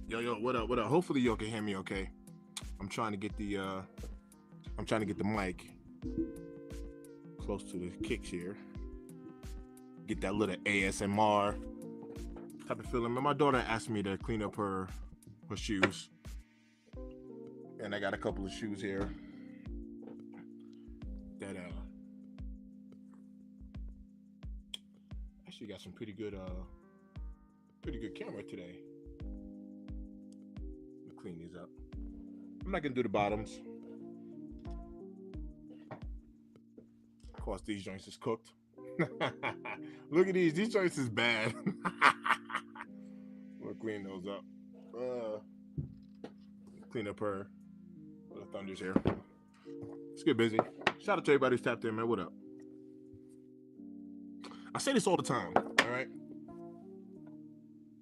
Yo, what up? What up? Hopefully y'all can hear me okay. I'm trying to get the mic close to the kicks here. Get that little ASMR type of feeling. My daughter asked me to clean up her shoes. And I got a couple of shoes here that actually got some pretty good camera today. Let me clean these up. I'm not gonna do the bottoms. Of course, these joints is cooked. Look at these joints is bad. We'll clean those up. Clean up her little thunders here. Let's get busy. Shout out to everybody who's tapped in, man. What up? I say this all the time, all right?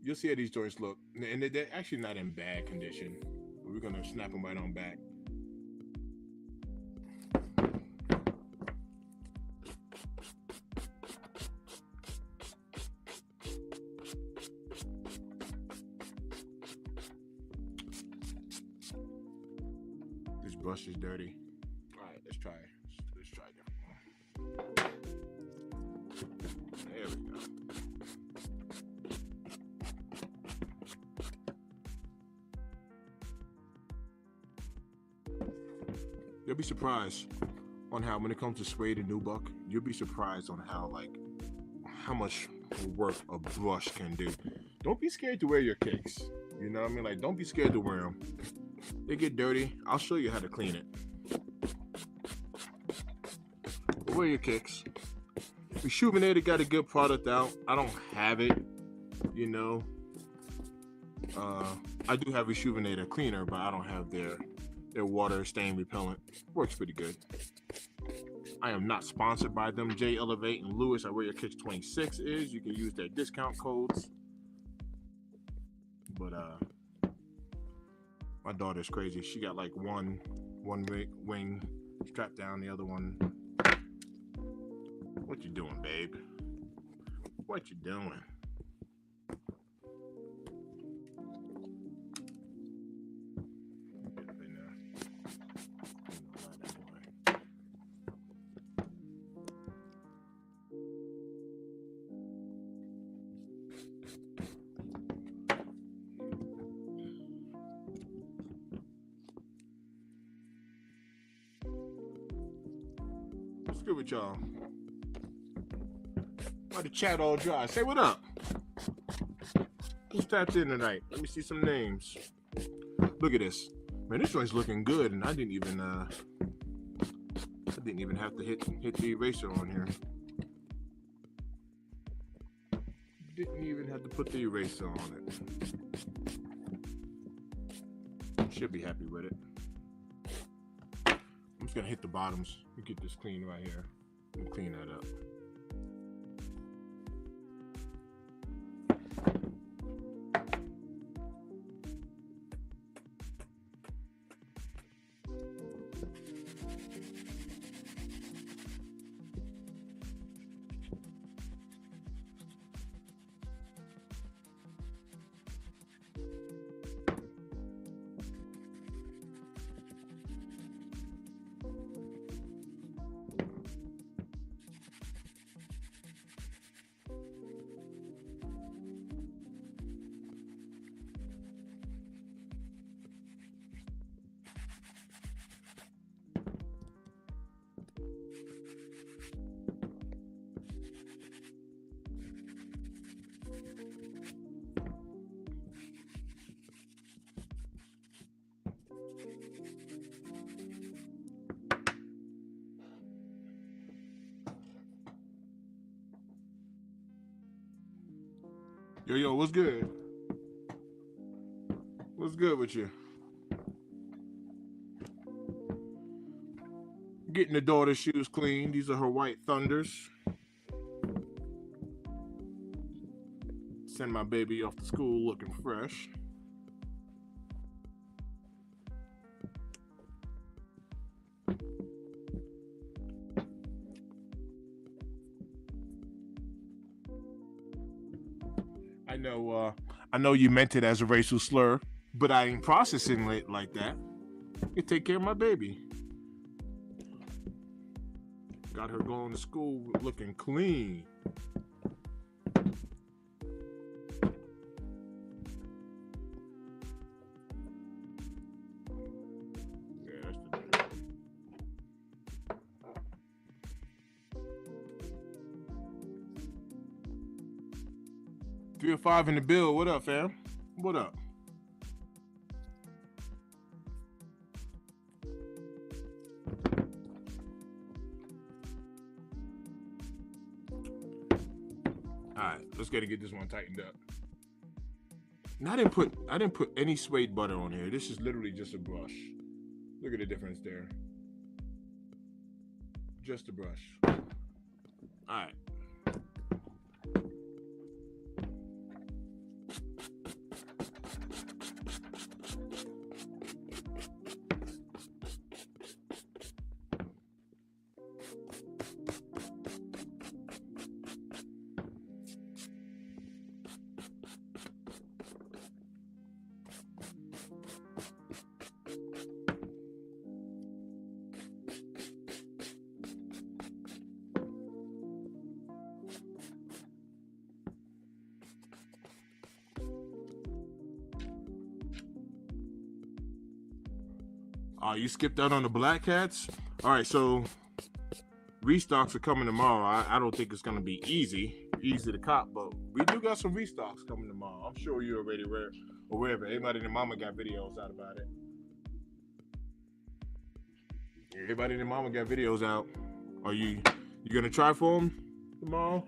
You'll see how these joints look. And they're actually not in bad condition. We're going to snap them right on back. This brush is dirty. All right, let's try a different one. There we go. You'll be surprised on how, when it comes to suede and nubuck, you'll be surprised on how much work a brush can do. Don't be scared to wear your kicks. You know what I mean? Like, don't be scared to wear them. They get dirty. I'll show you how to clean it. But wear your kicks. Rejuvenated got a good product out. I don't have it, you know. I do have Rejuvenator cleaner, but I don't have their water stain repellent. Works pretty good. I am not sponsored by them. J Elevate and Lewis, I wear your kicks 26 is. You can use their discount codes. But my daughter's crazy. She got like one wing strapped down, the other one. What you doing, babe? What you doing? What's good with y'all? Why the chat all dry? Say what up. Who's tapped in tonight? Let me see some names. Look at this. Man, this joint's looking good, and I didn't even have to hit the eraser on here. Didn't even have to put the eraser on it. Should be happy with it. I'm just gonna hit the bottoms and get this clean right here and clean that up. Yo, what's good? What's good with you? Getting the daughter's shoes clean. These are her white Thunders. Send my baby off to school looking fresh. I know you meant it as a racial slur. but I ain't processing it like that. You take care of my baby. Got her going to school looking clean. Yeah, that's the day. 305 in the bill. What up, fam? What up? Alright, let's get this one tightened up. And I didn't put any suede butter on here. This is literally just a brush. Look at the difference there. Just a brush. Alright. You skipped out on the Black Cats? All right, so restocks are coming tomorrow. I don't think it's going to be easy to cop, but we do got some restocks coming tomorrow. I'm sure you're already aware of it. Everybody and their mama got videos out about it. Everybody and their mama got videos out. Are you going to try for them tomorrow?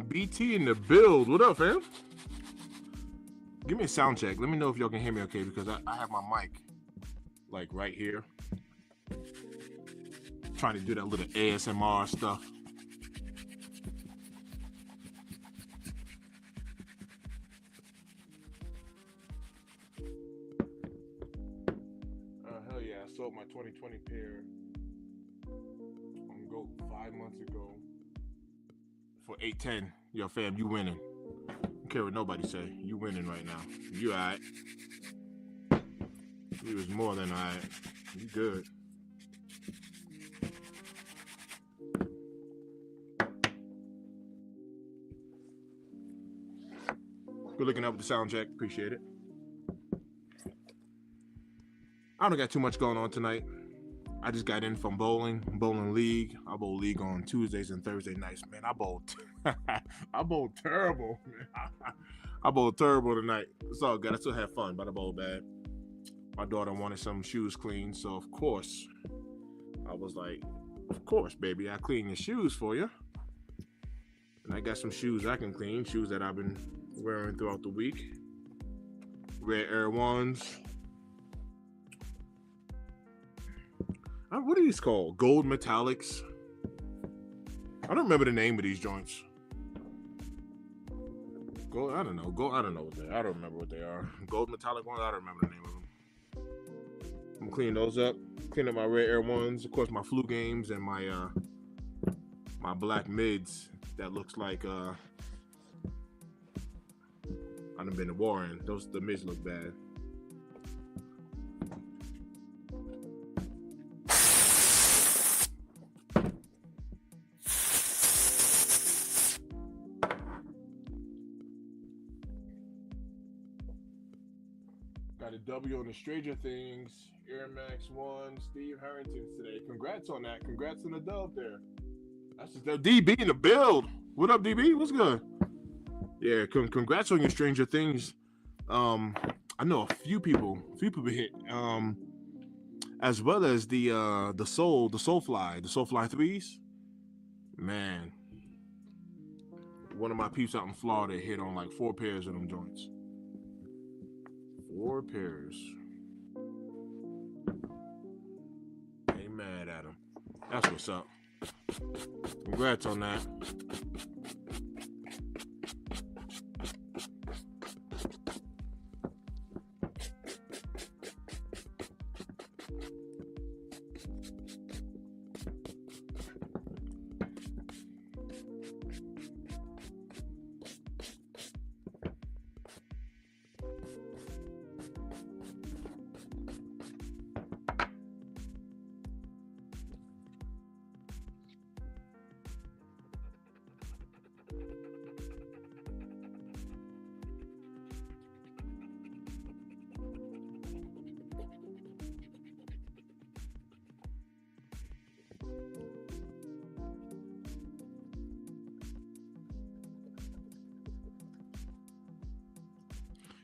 BT in the build. What up, fam? Give me a sound check. Let me know if y'all can hear me okay, because I have my mic like right here. Trying to do that little ASMR stuff. Hell yeah, I sold my 2020 pair on GOAT 5 months ago for $810. Yo, fam, you winning. Don't care what nobody say. You winning right now. You alright. You was more than alright. You good. Good looking up with the sound check. Appreciate it. I don't got too much going on tonight. I just got in from bowling league. I bowl league on Tuesdays and Thursday nights. Man, I bowled terrible. Man. I bowled terrible tonight. It's all good. I still had fun, but I bowled bad. My daughter wanted some shoes cleaned, so of course, I was like, of course, baby, I'll clean your shoes for you. And I got some shoes I can clean, shoes that I've been wearing throughout the week. Red Air Ones. What are these called? Gold metallics? I don't remember the name of these joints. Gold, I don't know. I don't know what they are. I don't remember what they are. Gold metallic ones, I don't remember the name of them. I'm gonna clean those up. Clean up my Red Air Ones. Of course, my Flu Games and my my black mids that looks like I done been to war in. The mids look bad. Got a W on the Stranger Things, Air Max 1, Steve Harrington today. Congrats on that. Congrats on the dub there. That's just the DB in the build. What up, DB? What's good? Yeah, congrats on your Stranger Things. I know a few people hit. As well as the Soulfly 3s. Man, one of my peeps out in Florida hit on like 4 pairs of them joints. 4 pairs. That's what's up. Congrats on that.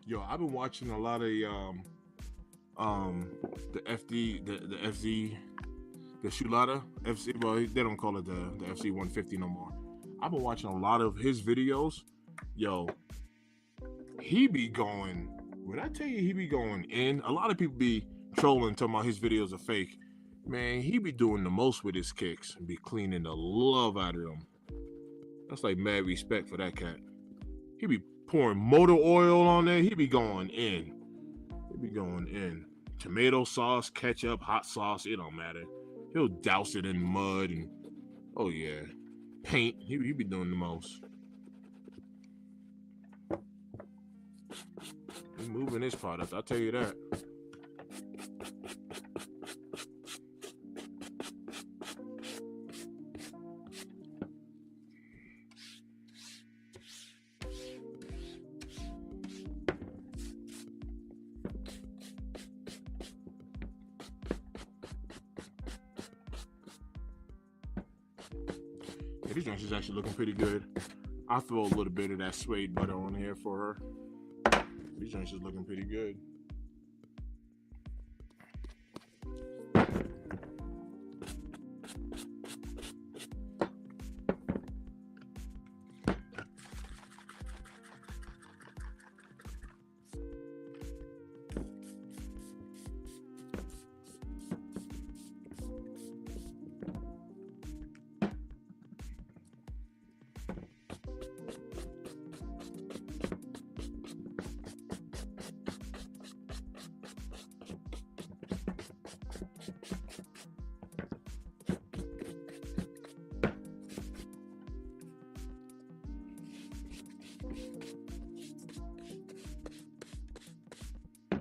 Yo, I've been watching a lot of the FD the FZ the Shulada FC. Well, they don't call it the FC 150 no more. I've been watching a lot of his videos. Yo, he be going. When I tell you he be going in, a lot of people be trolling talking about his videos are fake. Man, he be doing the most with his kicks and be cleaning the love out of them. That's like mad respect for that cat. He be pouring motor oil on there. He be going in. He be going in. Tomato sauce, ketchup, hot sauce, it don't matter. He'll douse it in mud and, oh yeah, paint. He be doing the most. He's moving his product, I'll tell you that. Yeah, these joints is actually looking pretty good. I'll throw a little bit of that suede butter on here for her. These joints is looking pretty good.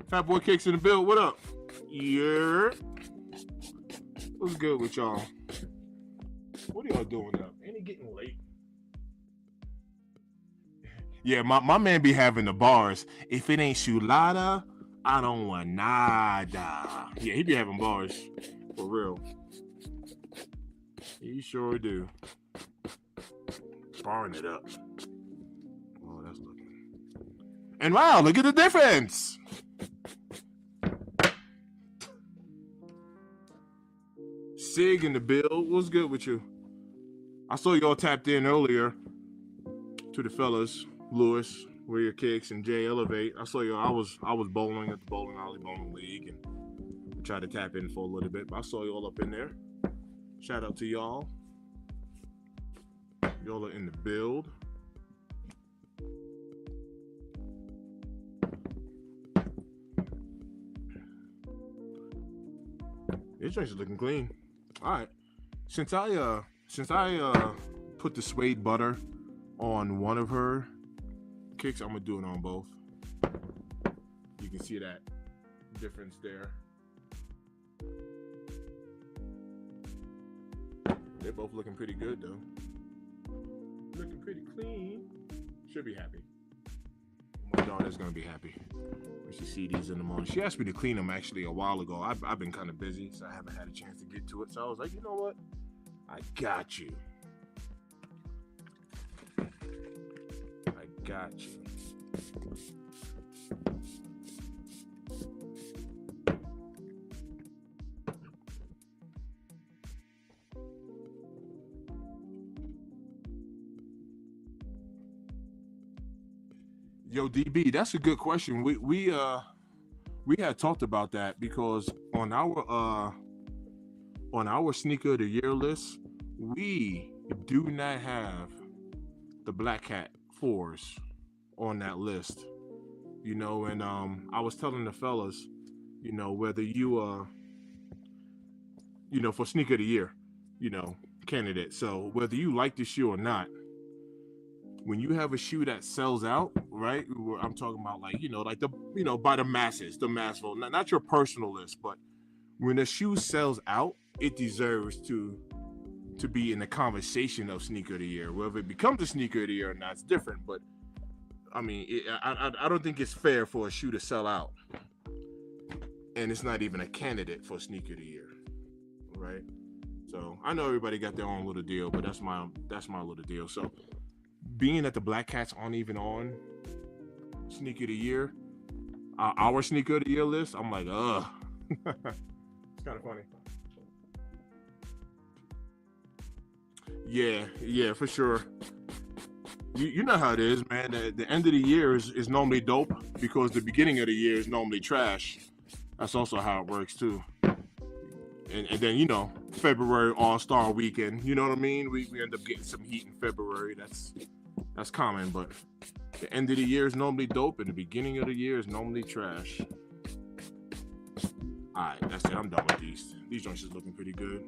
Fat Boy Kicks in the build. What up? Yeah. What's good with y'all? What are y'all doing up? Ain't it getting late? Yeah, my man be having the bars. If it ain't Shulada, I don't want nada. Yeah, he be having bars. For real. He sure do. Barring it up. Oh, that's looking. And wow, look at the difference. Sig in the build. What's good with you? I saw y'all tapped in earlier to the fellas, Lewis, Where Your Kicks, and Jay Elevate. I saw y'all. I was bowling at the Bowling Alley Bowling League and tried to tap in for a little bit, but I saw y'all up in there. Shout out to y'all. Y'all are in the build. This joint's looking clean. All right. Since I put the suede butter on one of her kicks, I'm gonna do it on both. You can see that difference there. They're both looking pretty good though. Looking pretty clean. Should be happy. My daughter's gonna be happy when she see these in the morning. She asked me to clean them actually a while ago. I've been kind of busy, so I haven't had a chance to get to it. So I was like, you know what? I got you. I got you. Yo, DB, that's a good question. We had talked about that because on on our sneaker of the year list, we do not have the Black Cat 4s on that list. And I was telling the fellas, whether for sneaker of the year, you know, candidate. So whether you like the shoe or not, when you have a shoe that sells out, right? I'm talking about like, like by the masses, the mass vote, not your personal list, but when a shoe sells out, it deserves to be in the conversation of sneaker of the year. Whether it becomes a sneaker of the year or not, it's different. But I mean, I don't think it's fair for a shoe to sell out, and it's not even a candidate for sneaker of the year, right? So I know everybody got their own little deal, but that's my little deal. So being that the Black Cats aren't even on sneaker of the year, our sneaker of the year list, I'm like, ugh. It's kind of funny. Yeah, for sure. You know how it is, man. The end of the year is normally dope because the beginning of the year is normally trash. That's also how it works too. And then February All-Star Weekend. You know what I mean? We end up getting some heat in February. That's common, but the end of the year is normally dope, and the beginning of the year is normally trash. All right, that's it. I'm done with these. These joints is looking pretty good.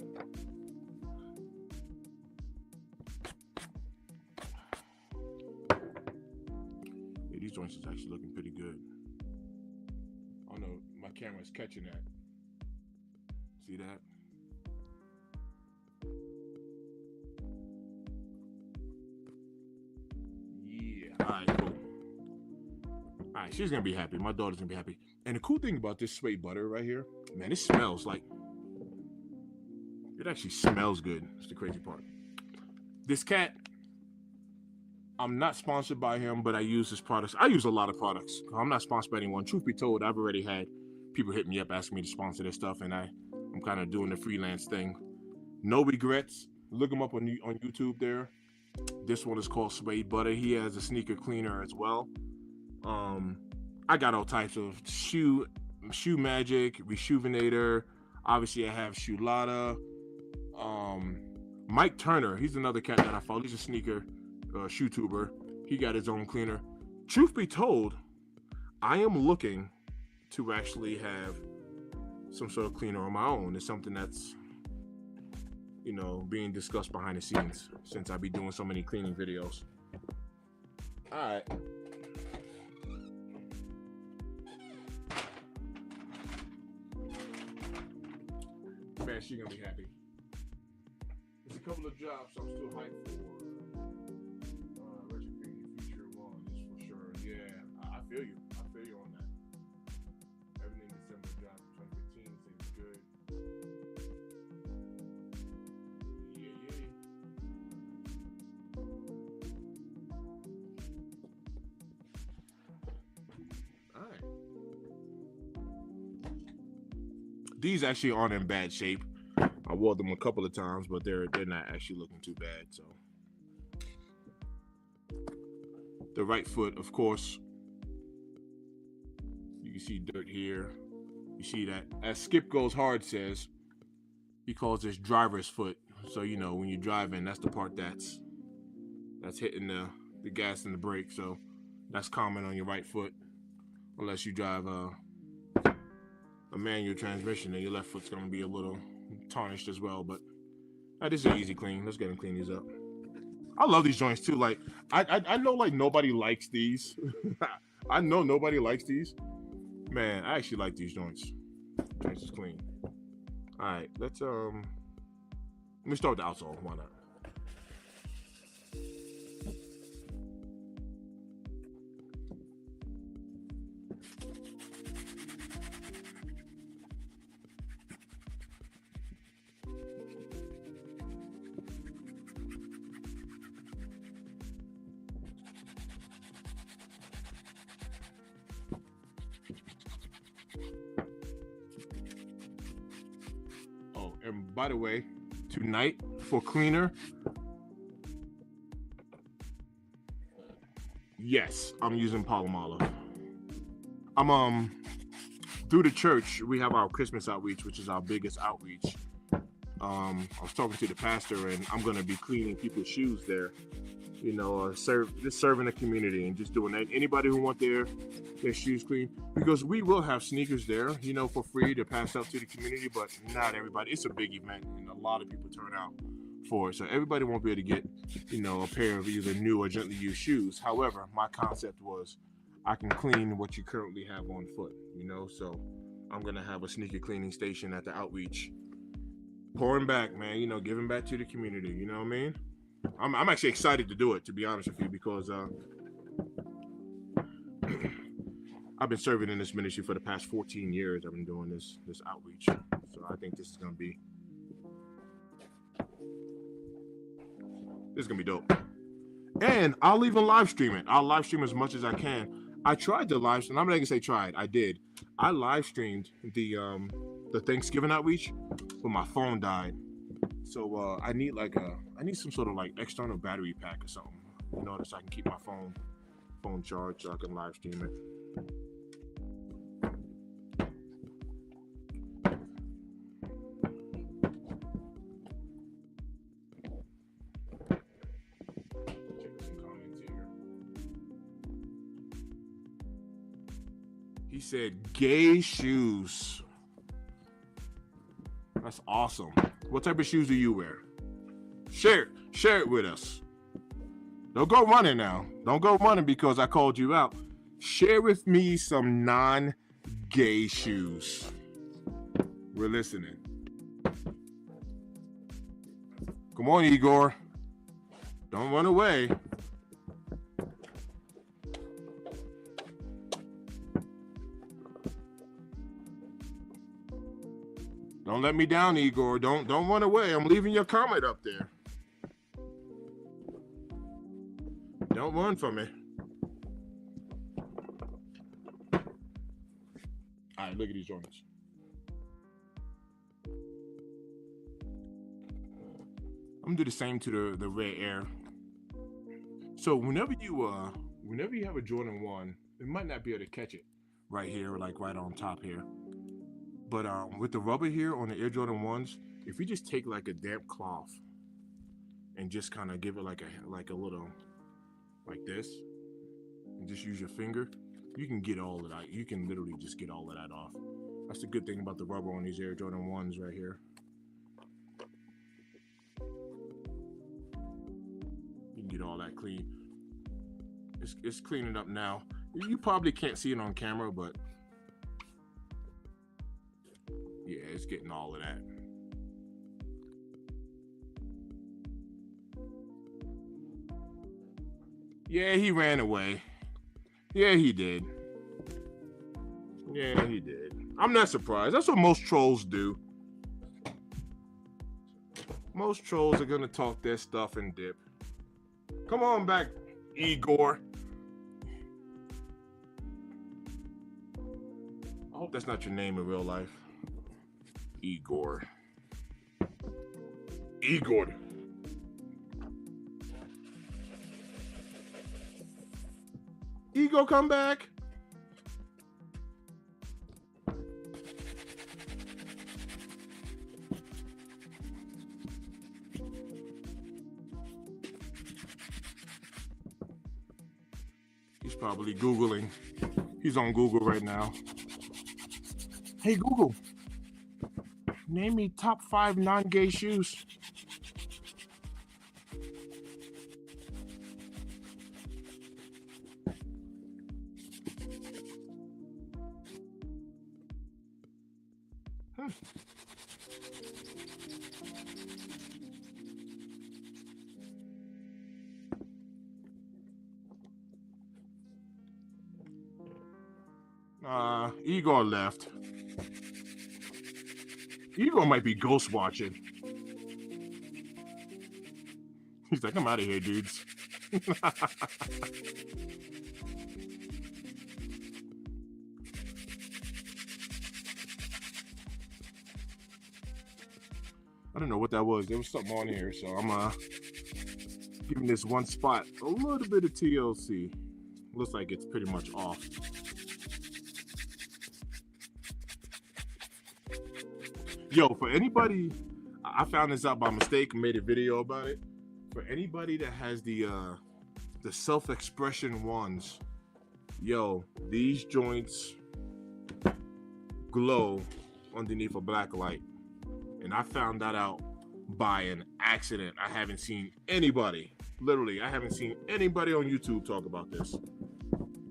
Yeah, these joints is actually looking pretty good. Oh no, my camera's catching that. See that? Yeah. All right, cool. All right, she's gonna be happy. My daughter's gonna be happy. And the cool thing about this suede butter right here, man, it smells like. It actually smells good. It's the crazy part. This cat, I'm not sponsored by him, but I use his products. I use a lot of products. I'm not sponsored by anyone. Truth be told, I've already had people hit me up asking me to sponsor their stuff, and I'm kind of doing the freelance thing. No regrets. Look him up on YouTube there. This one is called Suede Butter. He has a sneaker cleaner as well. I got all types of shoe magic, rejuvenator. Obviously, I have Shoe Lotta. Mike Turner, he's another cat that I follow. He's a sneaker shoe tuber. He got his own cleaner. Truth be told, I am looking to actually have some sort of cleaner on my own. It's something that's being discussed behind the scenes since I be doing so many cleaning videos. All right. Man, she gonna be happy. There's a couple of jobs I'm still hyped for. Retrofitting future ones for sure. Yeah, I feel you. I feel you on that. Everything December job 2015 seems good. Yeah. All right. These actually aren't in bad shape. I wore them a couple of times, but they're not actually looking too bad. So the right foot, of course, you can see dirt here. You see that, as Skip Goes Hard says, he calls this driver's foot. So when you're driving, that's the part that's hitting the gas and the brake. So that's common on your right foot, unless you drive a manual transmission, and your left foot's gonna be a little tarnished as well. But this is an easy clean. Let's get and clean these up. I love these joints too. Like I know like nobody likes these. I know nobody likes these. Man, I actually like these joints. Joints is clean. All right, let me start with the outsole. Why not? And by the way, tonight for cleaner, yes, I'm using Palomolive. I'm through the church. We have our Christmas outreach, which is our biggest outreach I was talking to the pastor, and I'm gonna be cleaning people's shoes there. Serving the community and just doing that. Anybody who want their shoes clean, because we will have sneakers there, for free to pass out to the community, but not everybody. It's a big event, and a lot of people turn out for it, so everybody won't be able to get, a pair of either new or gently used shoes. However, my concept was I can clean what you currently have on foot, so I'm gonna have a sneaker cleaning station at the outreach, pouring back, man, giving back to the community. You know what I mean? I'm actually excited to do it, to be honest with you, because I've been serving in this ministry for the past 14 years. I've been doing this outreach, so I think this is gonna be dope. And I'll even live stream it. I'll live stream as much as I can. I tried to live stream. I'm not gonna say tried. I did. I live streamed the Thanksgiving outreach, but my phone died. So I need some sort of external battery pack or something, so I can keep my phone charged so I can live stream it. Check some comments here. He said, "Gay shoes." That's awesome. What type of shoes do you wear? Share it with us. Don't go running now. Don't go running because I called you out. Share with me some non-gay shoes. We're listening. Come on, Igor. Don't run away. Don't let me down, Igor. Don't run away. I'm leaving your comment up there. Don't run from me. All right, look at these joints. I'm gonna do the same to the red air. So whenever you have a Jordan 1, you might not be able to catch it right here, right on top here. But with the rubber here on the Air Jordan 1s, if you just take a damp cloth and just kind of give it a little, like this, and just use your finger, you can get all of that. You can literally just get all of that off. That's the good thing about the rubber on these Air Jordan 1s right here. You can get all that clean. It's cleaning up now. You probably can't see it on camera, but yeah, it's getting all of that. Yeah, he ran away. Yeah, he did. I'm not surprised. That's what most trolls do. Most trolls are gonna talk their stuff and dip. Come on back, Igor. I hope that's not your name in real life. Igor. Igor. Igor, come back. He's probably Googling. He's on Google right now. Hey, Google. Name me top 5 non-gay shoes. Igor left. Igor might be ghost watching. He's like, I'm out of here, dudes. I don't know what that was. There was something on here, so I'm giving this one spot a little bit of TLC. Looks like it's pretty much off. Yo, for anybody, I found this out by mistake and made a video about it. For anybody that has the self-expression ones, yo, these joints glow underneath a black light. And I found that out by an accident. I haven't seen anybody, literally, I haven't seen anybody on YouTube talk about this.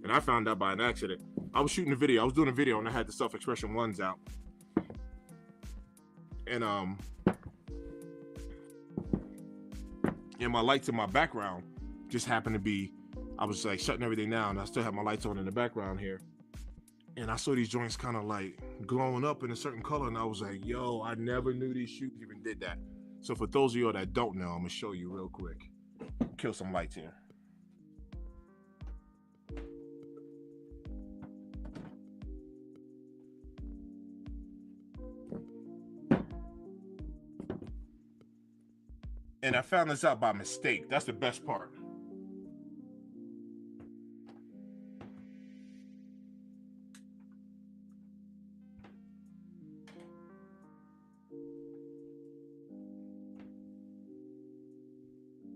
And I found out by an accident. I was shooting a video. I was doing a video and I had the self-expression ones out. And my lights in my background just happened to be, I was like shutting everything down and I still have my lights on in the background here. And I saw these joints kind of like glowing up in a certain color and I was like, yo, I never knew these shoes even did that. So for those of you that don't know, I'm gonna show you real quick. Kill some lights here. And I found this out by mistake. That's the best part.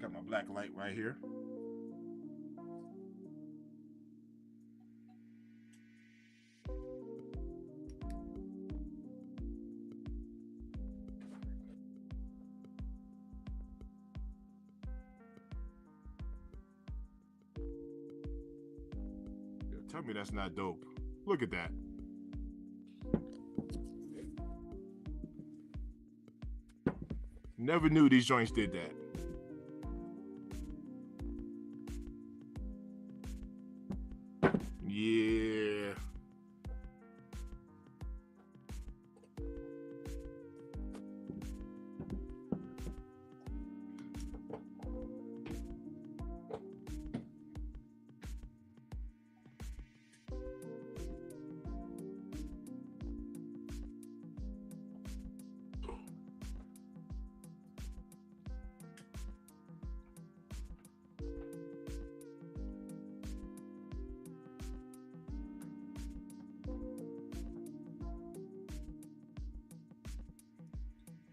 Got my black light right here. Tell me that's not dope. Look at that. Never knew these joints did that. Yeah.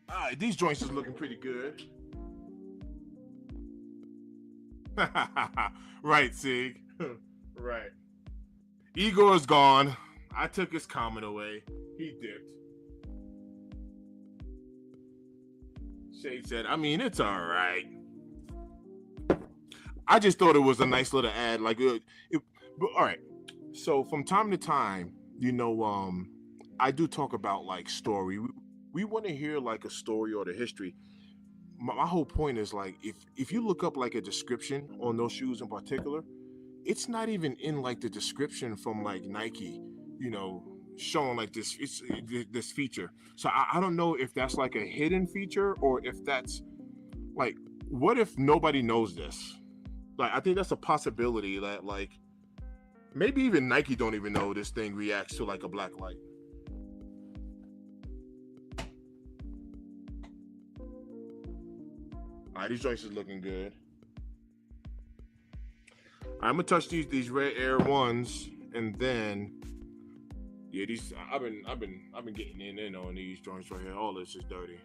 All right, these joints is looking pretty good. Right, Sig. Right. Igor's gone. I took his comment away. He dipped. Shade said, I mean, it's all right. I just thought it was a nice little ad. Like, but all right. So from time to time, you know, I do talk about like story. We want to hear like a story or the history. My whole point is like if you look up like a description on those shoes in particular, it's not even in like the description from like Nike, you know, showing like this feature. So I don't know if that's like a hidden feature or if that's like, what if nobody knows this? Like, I think that's a possibility that like maybe even Nike don't even know this thing reacts to like a black light. All right, these joints is looking good. I'm gonna touch these Red Air ones, and then yeah, these I've been getting in on these joints right here. All this is dirty.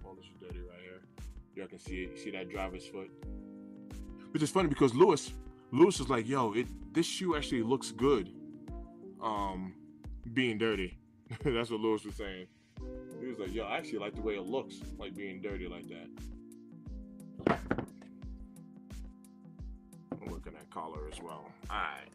All this is dirty right here. Y'all can see it. See that driver's foot? Which is funny because Lewis is like, yo, this shoe actually looks good. Being dirty. That's what Lewis was saying. He was like, yo, I actually like the way it looks, like being dirty like that. I'm looking at collar as well. All right.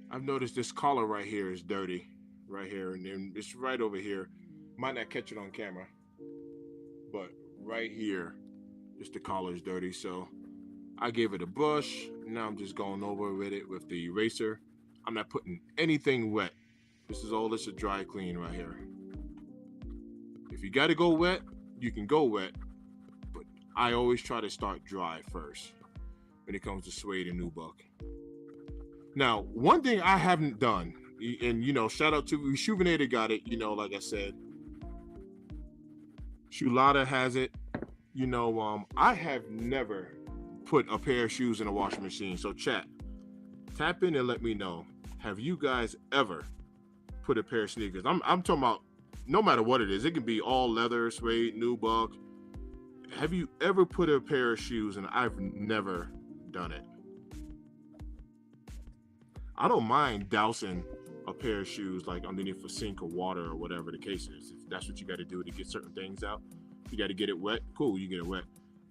I've noticed this collar right here is dirty, right here, and then it's right over here. Might not catch it on camera, but right here, just the collar is dirty. So I gave it a brush. Now I'm just going over with it with the eraser. I'm not putting anything wet. This is all this a dry clean right here. If you got to go wet, you can go wet, but I always try to start dry first when it comes to suede and nubuck. Now, one thing I haven't done, and shout out to Rejuvenator, got it. Like I said, Shulada has it. I have never put a pair of shoes in a washing machine. So chat, tap in and let me know. Have you guys ever put a pair of sneakers? I'm talking about no matter what it is. It can be all leather, suede, nubuck. Have you ever put a pair of shoes? And I've never done it. I don't mind dousing a pair of shoes like underneath a sink of water or whatever the case is. If that's what you got to do to get certain things out, you got to get it wet. Cool, you get it wet.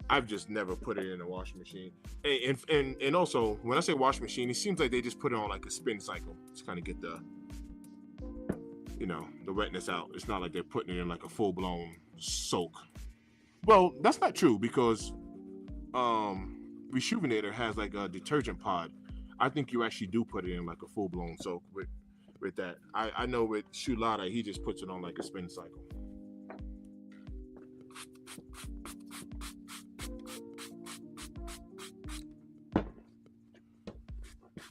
I've just never put it in a washing machine. And also, when I say washing machine, it seems like they just put it on like a spin cycle to kind of get the wetness out. It's not like they're putting it in like a full-blown soak. Well, that's not true because Rejuvenator has like a detergent pod. I think you actually do put it in like a full-blown soak with that. I know with Shulada, he just puts it on like a spin cycle.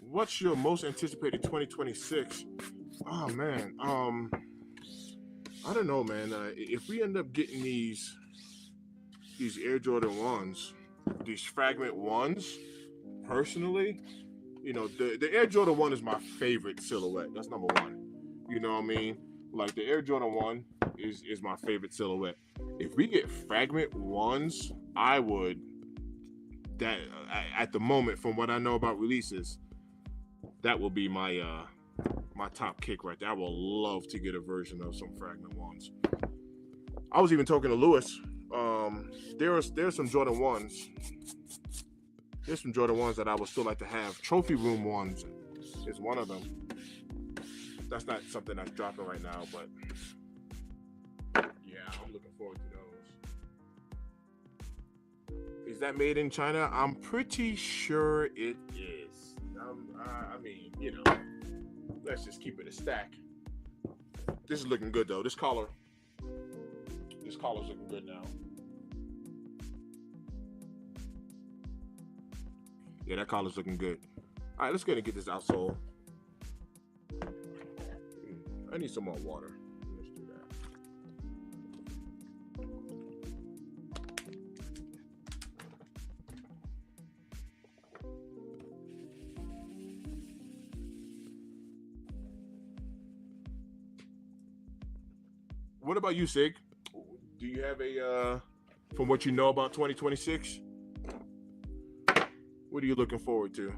What's your most anticipated 2026? Oh man, I don't know, man. If we end up getting these Air Jordan 1s, these fragment ones, personally, the Air Jordan 1 is my favorite silhouette. That's number one. You know what I mean? Like the Air Jordan 1 is my favorite silhouette. If we get fragment ones, I would. That at the moment, from what I know about releases, that will be my my top kick right there. I would love to get a version of some fragment ones. I was even talking to Lewis. There's some Jordan 1s. There's some Jordan 1s that I would still like to have. Trophy room ones is one of them. That's not something that's dropping right now, but yeah, I'm looking forward to those. Is that made in China? I'm pretty sure it is. I mean, let's just keep it a stack. This is looking good though. This collar's looking good now. Yeah, that collar's looking good. All right, let's go ahead and get this outsole. I need some more water. Let's do that. What about you, Sig? Do you have from what you know about 2026? What are you looking forward to?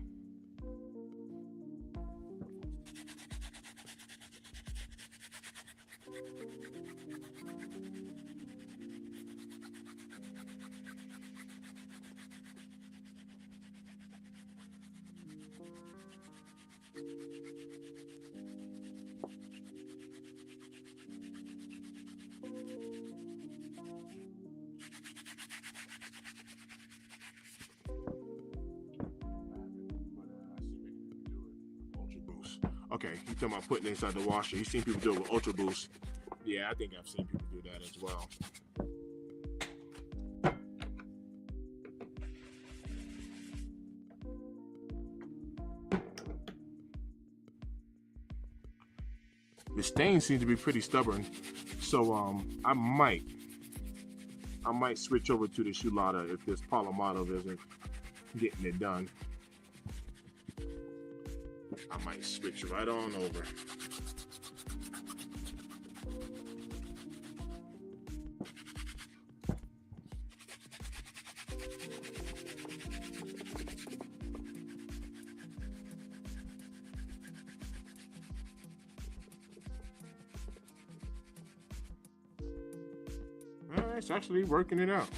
Okay, you talking about putting it inside the washer. You've seen people do it with Ultra Boost. Yeah, I think I've seen people do that as well. The stain seems to be pretty stubborn, so I might switch over to the Shulada if this Palomado isn't getting it done. I might switch right on over. It's actually working it out.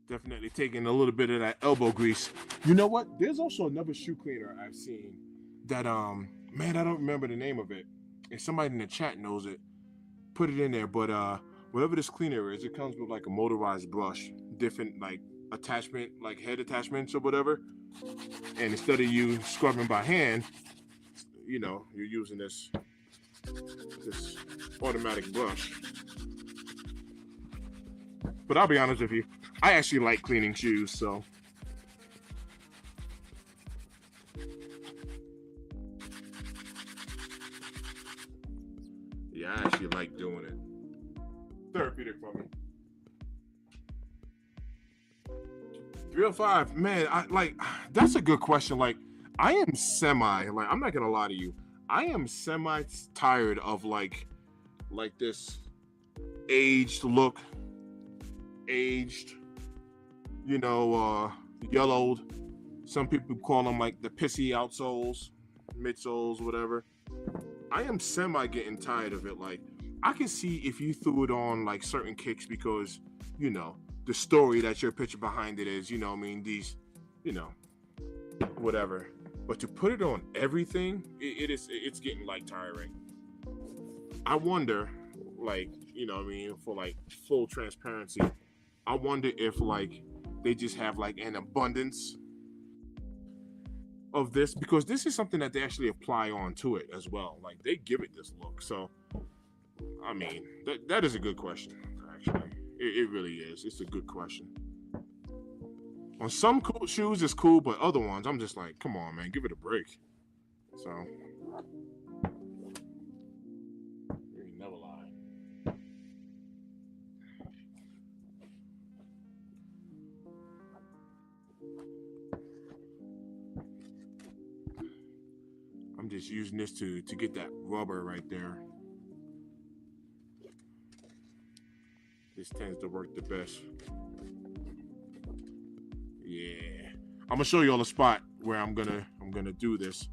Definitely taking a little bit of that elbow grease. You know what? There's also another shoe cleaner I've seen that man, I don't remember the name of it. If somebody in the chat knows it, put it in there. But whatever this cleaner is, it comes with like a motorized brush, different like attachment, like head attachments or whatever. And instead of you scrubbing by hand, you know, you're using this automatic brush. But I'll be honest with you, I actually like cleaning shoes, so. Yeah, I actually like doing it. Therapeutic for me. 305, man, that's a good question. Like, I am I'm not gonna lie to you. I am semi tired of like this aged look, yellowed. Some people call them like the pissy outsoles, midsoles, whatever. I am semi getting tired of it. Like, I can see if you threw it on like certain kicks because, you know, the story that your picture behind it is, you know, I mean, these, you know, whatever. But to put it on everything, it's getting like tiring. I wonder, like, you know, I mean, for like full transparency, I wonder if like they just have like an abundance of this, because this is something that they actually apply on to it as well. Like, they give it this look. So, I mean, that is a good question, actually. It really is. It's a good question. On some cool shoes, it's cool, but other ones, I'm just like, come on, man, give it a break. So, you never lie. I'm just using this to get that rubber right there. This tends to work the best. Yeah, I'm gonna show you all a spot where I'm gonna do this.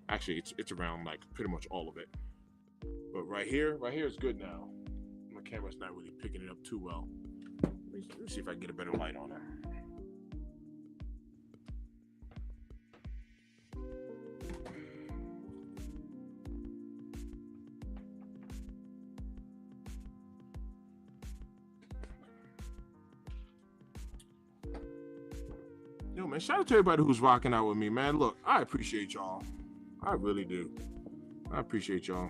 Actually, it's around like pretty much all of it. But right here is good now. My camera's not really picking it up too well. Let me see if I can get a better light on it. Yo, man, shout out to everybody who's rocking out with me, man. Look, I appreciate y'all. I really do. I appreciate y'all.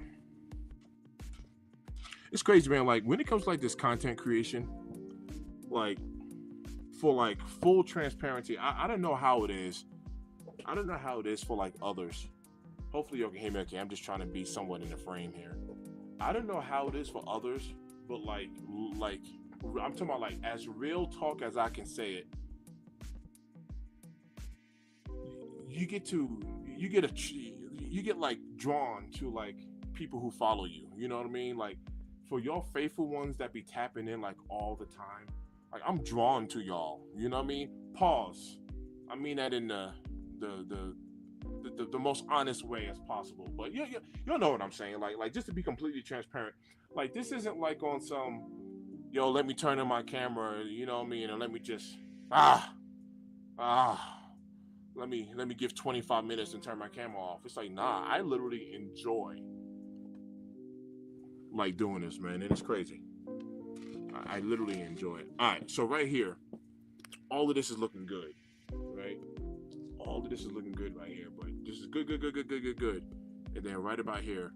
It's crazy, man. Like, when it comes to like this content creation, like for like full transparency, I don't know how it is. I don't know how it is for like others. Hopefully y'all can hear me okay. I'm just trying to be somewhat in the frame here. I don't know how it is for others, but like I'm talking about like as real talk as I can say it. You get like drawn to like people who follow you. You know what I mean? Like, for y'all faithful ones that be tapping in like all the time, like, I'm drawn to y'all. You know what I mean? Pause. I mean that in the most honest way as possible. But you know what I'm saying? Like just to be completely transparent. Like, this isn't like on some, yo, let me turn on my camera, you know what I mean, and let me just let me give 25 minutes and turn my camera off. It's like, nah, I literally enjoy like doing this, man, and it's crazy. I literally enjoy it. All right, so right here, all of this is looking good, right? All of this is looking good right here, but this is good. And then right about here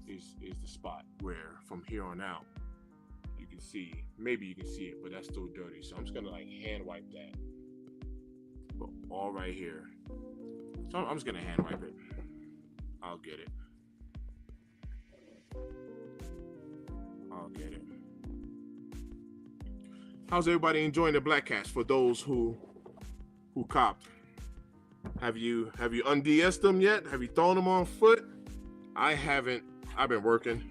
is the spot where from here on out, you can see, maybe you can see it, but that's still dirty. So I'm just gonna like hand wipe that. But all right here. So I'm just gonna hand wipe it. I'll get it. How's everybody enjoying the Black Cats? For those who copped, have you unDS'd them yet? Have you thrown them on foot? I haven't. I've been working.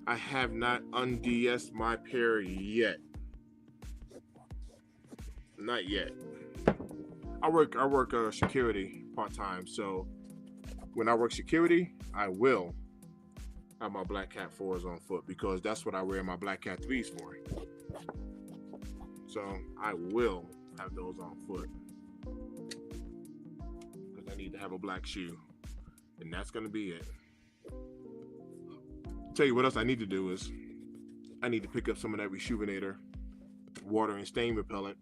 I have not unDS'd my pair yet. Not yet. I work security part-time, so when I work security, I will have my Black Cat 4s on foot, because that's what I wear my Black Cat 3s for. So I will have those on foot because I need to have a black shoe, and that's gonna be it. Tell you what else I need to do is I need to pick up some of that Rejuvenator water and stain repellent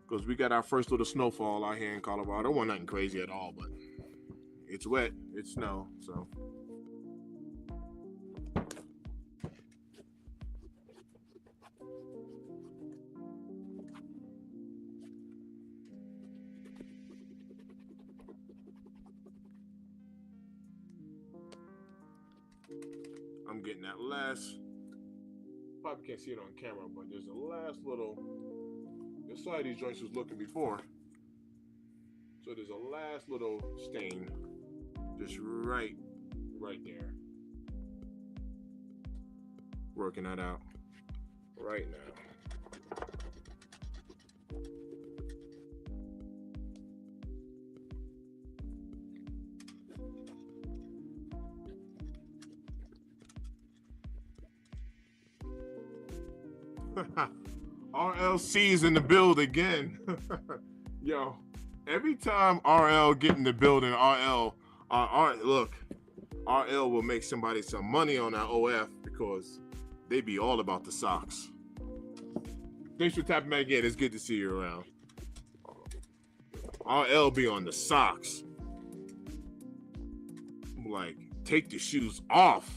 because we got our first little snowfall out here in Colorado. It wasn't nothing crazy at all, but it's wet, it's snow, so. I'm getting that last, probably can't see it on camera, but there's a last little, this side of these joints was looking before. So there's a last little stain, just right there. Working that out right now. RLC's in the build again. Yo, every time RL get in the building, look, RL will make somebody some money on that OF because they be all about the socks. Thanks for tapping back in. It's good to see you around. RL be on the socks. I'm like, take the shoes off.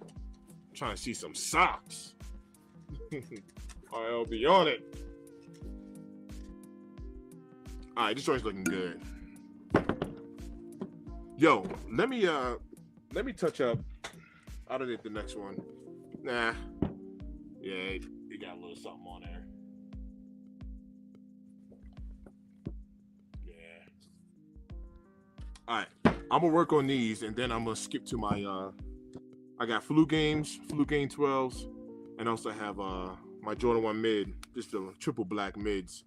I'm trying to see some socks. I'll be on it. All right, this joint's looking good. Yo, let me touch up. I'll edit the next one. Nah, yeah, it got a little something on there. Yeah. All right, I'm gonna work on these, and then I'm gonna skip to my. I got Flu Game 12s, and also have my Jordan 1 mid, just the triple black mids.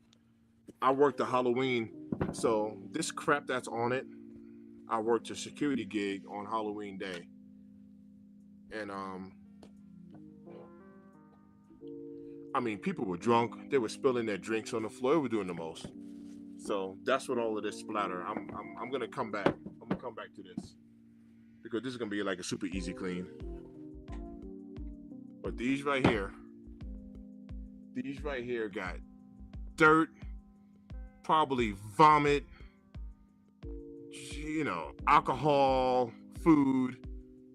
I worked a Halloween, so this crap that's on it, I worked a security gig on Halloween day. And I mean, people were drunk, they were spilling their drinks on the floor, they were doing the most. So that's what all of this splatter. I'm gonna come back. I'm gonna come back to this. Because this is gonna be like a super easy clean. But these right here got dirt, probably vomit, you know, alcohol, food.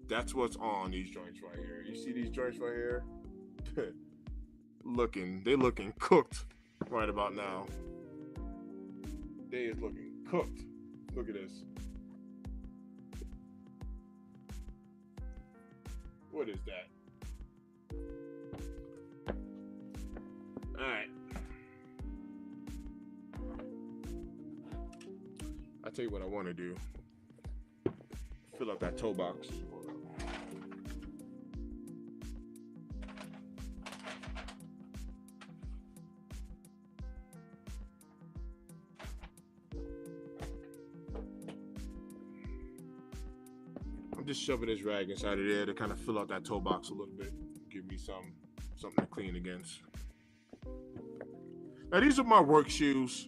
That's what's on these joints right here. You see these joints right here? They looking cooked right about now. They is looking cooked. Look at this. What is that? All right. I'll tell you what I want to do. Fill up that toe box. I'm just shoving this rag inside of there to kind of fill out that toe box a little bit. Give me something to clean against. Now these are my work shoes.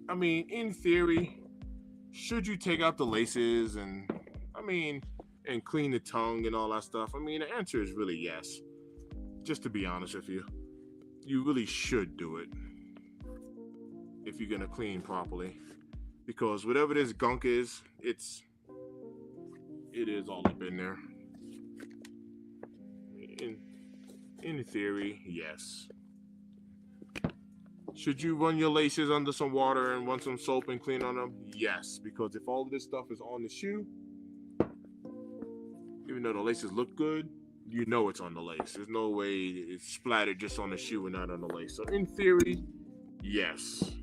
I mean, in theory, should you take out the laces and clean the tongue and all that stuff? I mean, the answer is really yes. Just to be honest with you, you really should do it if you're gonna clean properly, because whatever this gunk is, it is all up in there. In theory, yes. Should you run your laces under some water and run some soap and clean on them? Yes, because if all of this stuff is on the shoe, even though the laces look good, you know it's on the lace. There's no way it's splattered just on the shoe and not on the lace. So in theory, yes.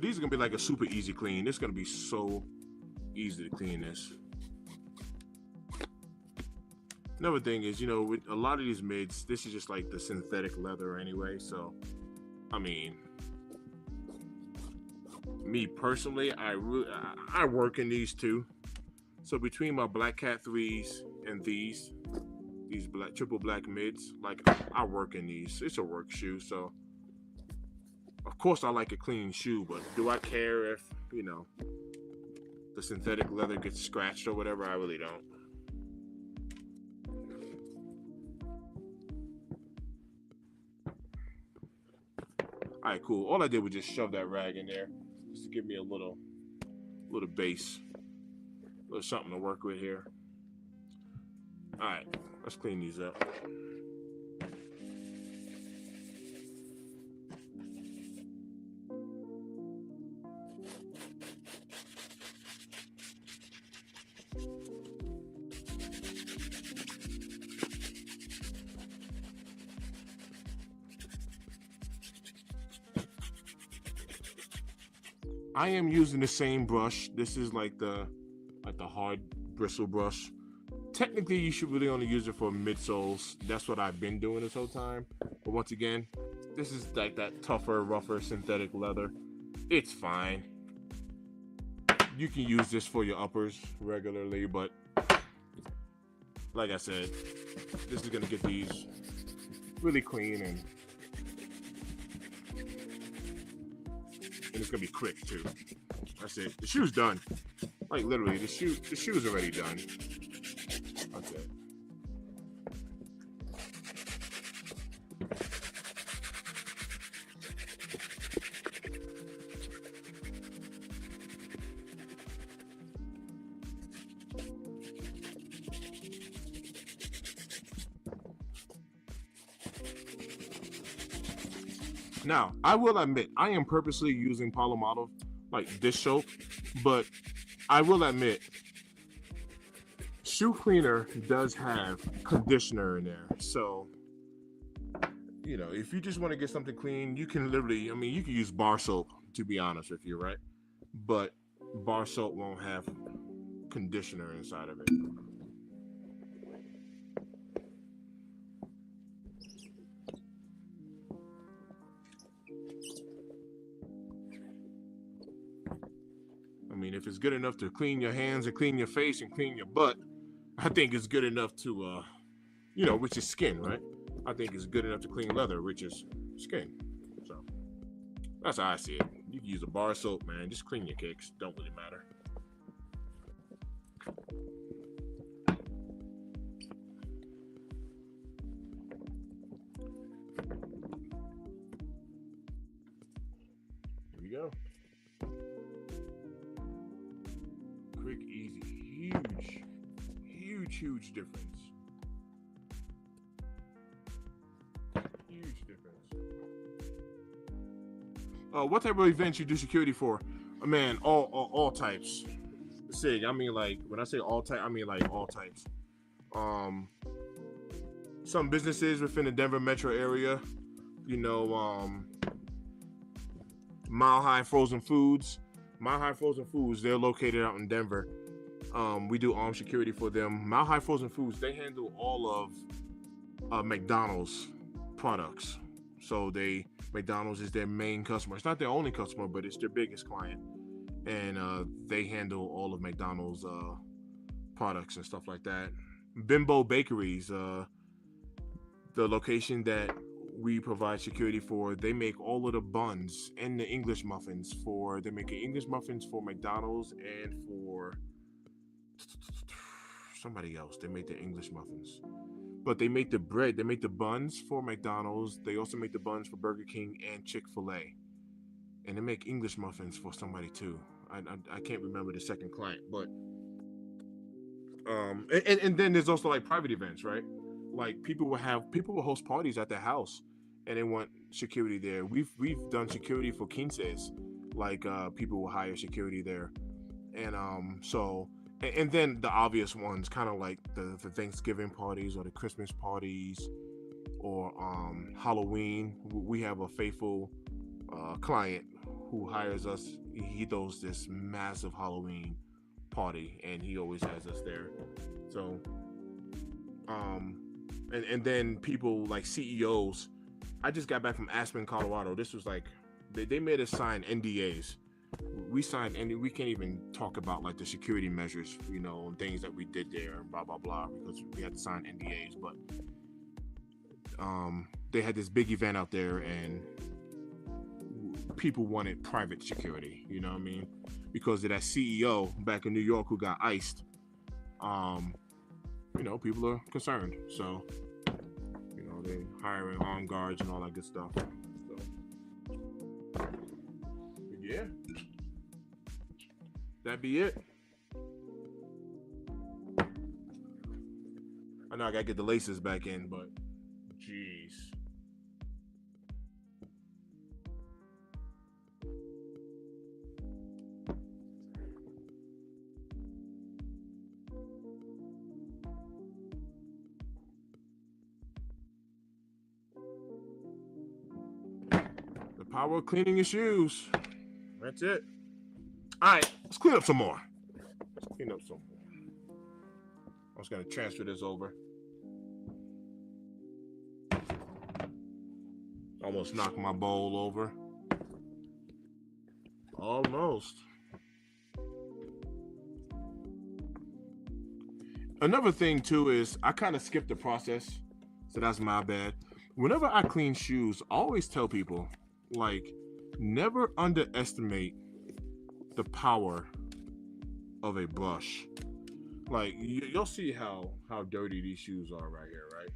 these are gonna be like a super easy clean. It's gonna be so easy to clean this. Another thing is, with a lot of these mids, this is just like the synthetic leather anyway. So, I mean, me personally, I work in these too. So between my Black Cat 3s and these triple black mids, like I work in these. It's a work shoe, so of course I like a clean shoe, but do I care if, the synthetic leather gets scratched or whatever? I really don't. All right, cool. All I did was just shove that rag in there just to give me a little base, a little something to work with here. All right, let's clean these up. I am using the same brush. This is like the hard bristle brush. Technically, you should really only use it for midsoles. That's what I've been doing this whole time. But once again, this is like that tougher, rougher synthetic leather. It's fine. You can use this for your uppers regularly, but like I said, this is gonna get these really clean and it's gonna be quick too. That's it. The shoe's done. Like literally, the shoe's already done. That's it. Now, I will admit, I am purposely using Palomado, like this soap, but I will admit, shoe cleaner does have conditioner in there. So, if you just want to get something clean, you can literally, you can use bar soap, to be honest with you, right? But bar soap won't have conditioner inside of it. If it's good enough to clean your hands and clean your face and clean your butt, I think it's good enough to, which is skin, right? I think it's good enough to clean leather, which is skin. So that's how I see it. You can use a bar soap, man. Just clean your kicks. Don't really matter. Here we go. Quick, easy, huge difference. Huge difference. What type of events you do security for? Man, all types. Sig, when I say all type, I mean like all types. Some businesses within the Denver metro area, Mile High Frozen Foods. Mile High Frozen Foods, they're located out in Denver. We do armed security for them. Mile High Frozen Foods, they handle all of McDonald's products. So McDonald's is their main customer. It's not their only customer, but it's their biggest client. And they handle all of McDonald's products and stuff like that. Bimbo Bakeries, the location that we provide security for, they make all of the buns and the English muffins they make English muffins for McDonald's and for somebody else. They make the English muffins, but they make the bread, they make the buns for McDonald's. They also make the buns for Burger King and Chick-fil-A, and they make English muffins for somebody too. I can't remember the second client, but and then there's also like private events, right? Like people will host parties at their house and they want security there. We've done security for quinces, like people will hire security there. And and then the obvious ones, kind of like the Thanksgiving parties or the Christmas parties or Halloween. We have a faithful client who hires us, he throws this massive Halloween party, and he always has us there. So, and then people like CEOs. I just got back from Aspen, Colorado. This was like they made us sign NDAs. We signed, and we can't even talk about like the security measures, and things that we did there, and blah blah blah, because we had to sign NDAs. But they had this big event out there, and people wanted private security. You know what I mean? Because of that CEO back in New York who got iced. People are concerned. So, they're hiring armed guards and all that good stuff. So, yeah, that'd be it. I know I gotta get the laces back in, but jeez. The power of cleaning your shoes. That's it. All right, let's clean up some more. I'm just gonna transfer this over. Almost knocked my bowl over. Almost. Another thing too is I kind of skipped the process, so that's my bad. Whenever I clean shoes, I always tell people, like, never underestimate the power of a brush. Like, you'll see how dirty these shoes are right here, right?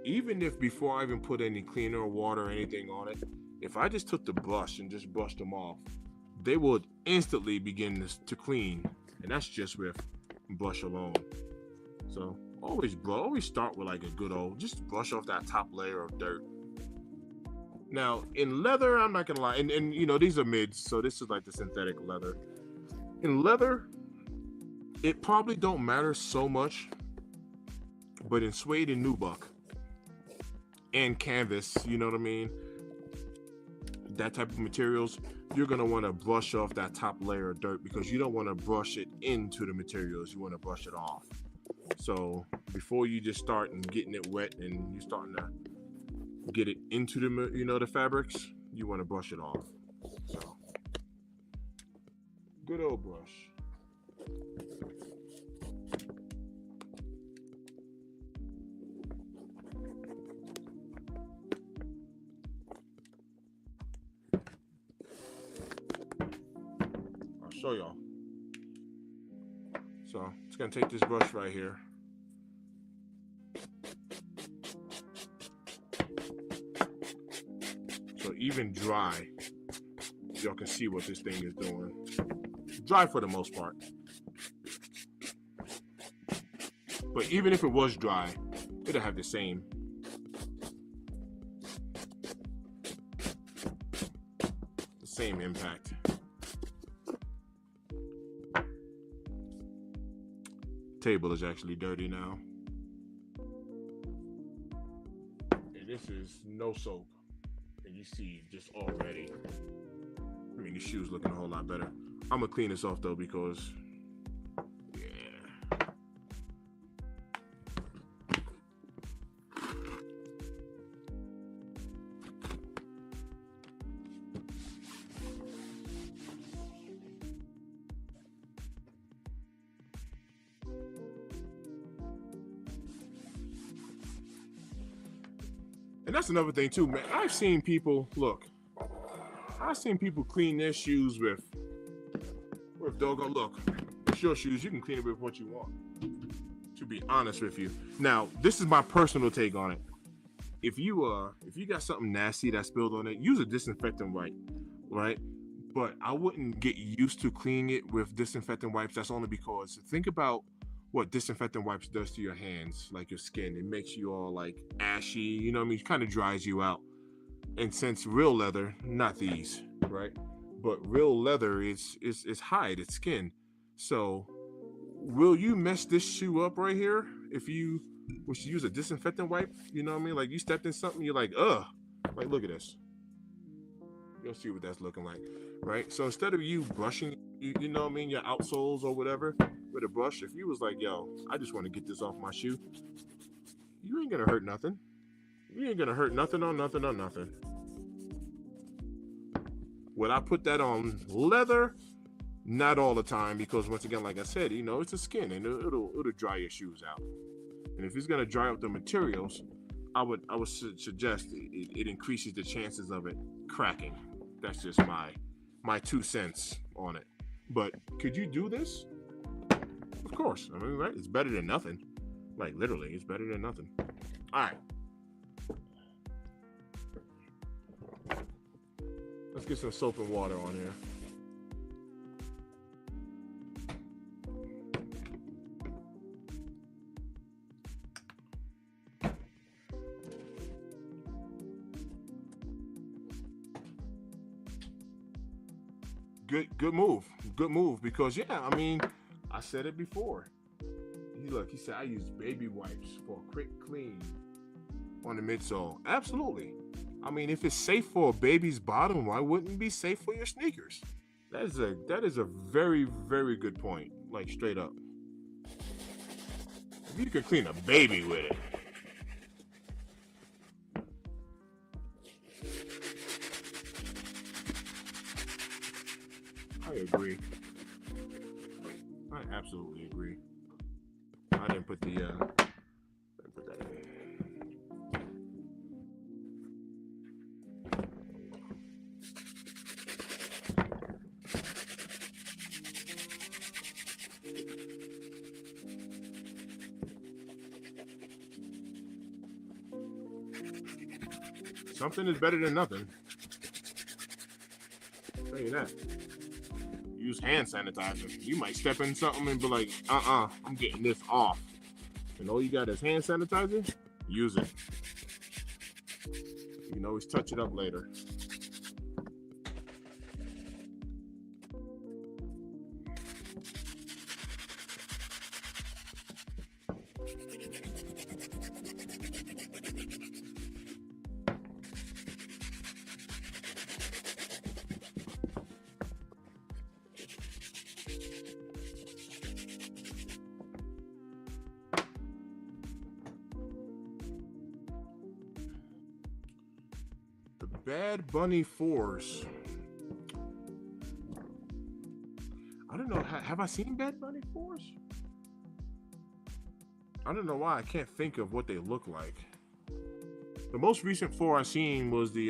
Even if before I even put any cleaner or water or anything on it, if I just took the brush and just brushed them off, they would instantly begin to clean, and that's just with brush alone. So always start with like a good old, just brush off that top layer of dirt. Now in leather, I'm not gonna lie, and these are mids, so this is like the synthetic leather. In leather, it probably don't matter so much, but in suede and nubuck and canvas, you know what I mean, that type of materials, you're gonna want to brush off that top layer of dirt, because you don't want to brush it into the materials, you want to brush it off. So before you just start and getting it wet and you're starting to get it into the fabrics, you want to brush it off. So good old brush. I'll show y'all. So it's gonna take this brush right here. So even dry, y'all can see what this thing is doing. Dry for the most part. But even if it was dry, it'll have the same impact. Table is actually dirty now. And this is no soap. And you see just already, the shoes looking a whole lot better. I'm gonna clean this off though, because and that's another thing too, man. I've seen people clean their shoes with doggone, look, it's your shoes, you can clean it with what you want, to be honest with you. Now, this is my personal take on it. If you got something nasty that spilled on it, use a disinfectant wipe, right? But I wouldn't get used to cleaning it with disinfectant wipes. That's only because, think about what disinfectant wipes does to your hands, like your skin. It makes you all like ashy, you know what I mean? It kind of dries you out. And since real leather, not these, right? But real leather is hide, it's skin. So will you mess this shoe up right here if you was to use a disinfectant wipe? You know what I mean? Like, you stepped in something, you're like, ugh. Like, look at this. You'll see what that's looking like, right? So instead of you brushing, you know what I mean, your outsoles or whatever with a brush, if you was like, yo, I just want to get this off my shoe, you ain't gonna hurt nothing. You ain't gonna hurt nothing on nothing on nothing. Would I put that on leather? Not all the time, because once again, like I said, you know, it's the skin and it'll dry your shoes out. And if it's gonna dry out the materials, I would suggest it increases the chances of it cracking. That's just my 2 cents on it. But could you do this? Of course. I mean, right? It's better than nothing. Like literally, it's better than nothing. All right. Let's get some soap and water on here. Good move, because yeah, I mean, I said it before. He said I use baby wipes for a quick clean on the midsole. Absolutely. I mean, if it's safe for a baby's bottom, why wouldn't it be safe for your sneakers? That is a very, very good point. Like straight up. If you could clean a baby with it. I agree. I absolutely agree. I didn't put the didn't put that in. Something is better than nothing. I'll tell you that. Use hand sanitizer. You might step in something and be like, I'm getting this off. And all you got is hand sanitizer, use it. You can always touch it up later. Bad Bunny 4s. I don't know. Have I seen Bad Bunny 4s? I don't know why I can't think of what they look like. The most recent 4 I seen was the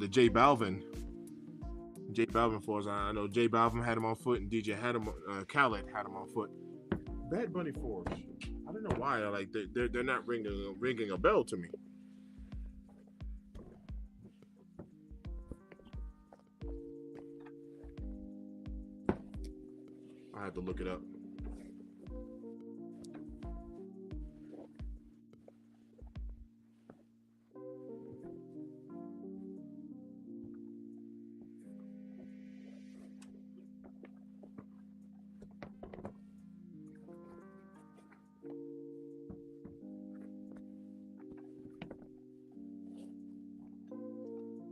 J Balvin. J Balvin 4s. I know J Balvin had him on foot and DJ had him. Khaled had him on foot. Bad Bunny 4s. I don't know why. They're not ringing a bell to me. I have to look it up.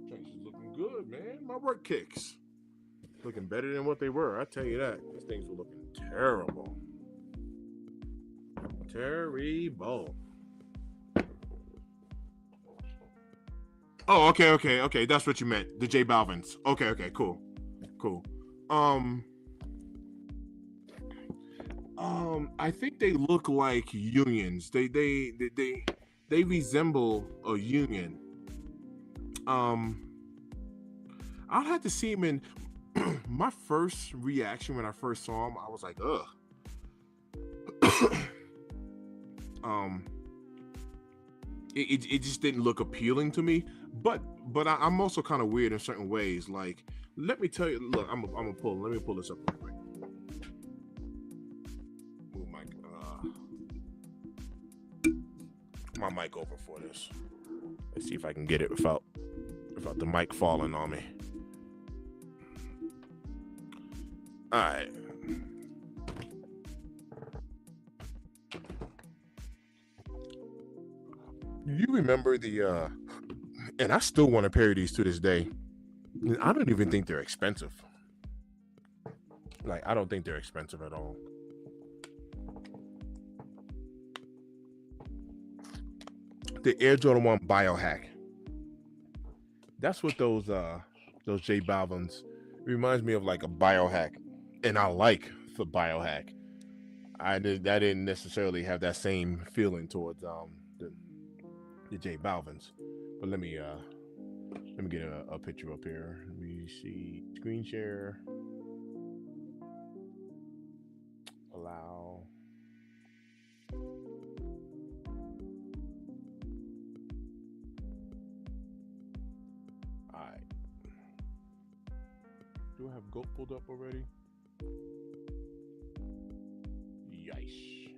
Drinks is looking good, man. My work kicks. Looking better than what they were. I tell you that. These things were looking terrible. Terrible. Oh, okay. That's what you meant. The J Balvins. Okay, cool. Um, I think they look like unions. They resemble a union. Um, I'll have to see them in. My first reaction when I first saw him, I was like, ugh. It just didn't look appealing to me. But I'm also kind of weird in certain ways. Like, let me tell you. Look, I'm gonna pull. Let me pull this up real quick. Move my mic over for this. Let's see if I can get it without the mic falling on me. All right. You remember the And I still want a pair of these to this day. I don't even think they're expensive. Like, I don't think they're expensive at all. The Air Jordan 1 Biohack. That's what those J Balvin's reminds me of, like a biohack. And I like the biohack. I didn't necessarily have that same feeling towards the J Balvin's. But let me get a picture up here. Let me see. Screen share. Allow. Alright. Do I have GOAT pulled up already? Yice.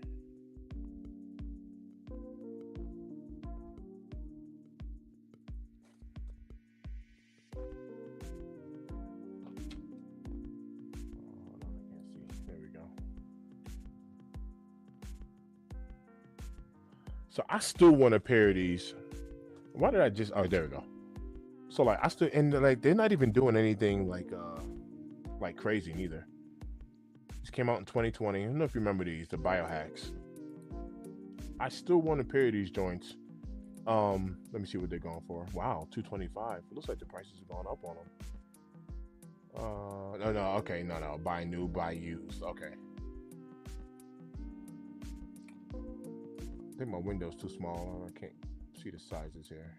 Hold on, I can't see. There we go. So I still want a pair of these. Why did I just? Oh, there we go. So like I still, and like they're not even doing anything like crazy neither. This came out in 2020. I don't know if you remember these, the biohacks. I still want a pair of these joints. Let me see what they're going for. Wow, $225. It looks like the prices are going up on them. No, okay, no, buy new, buy used. Okay. I think my window's too small. I can't see the sizes here.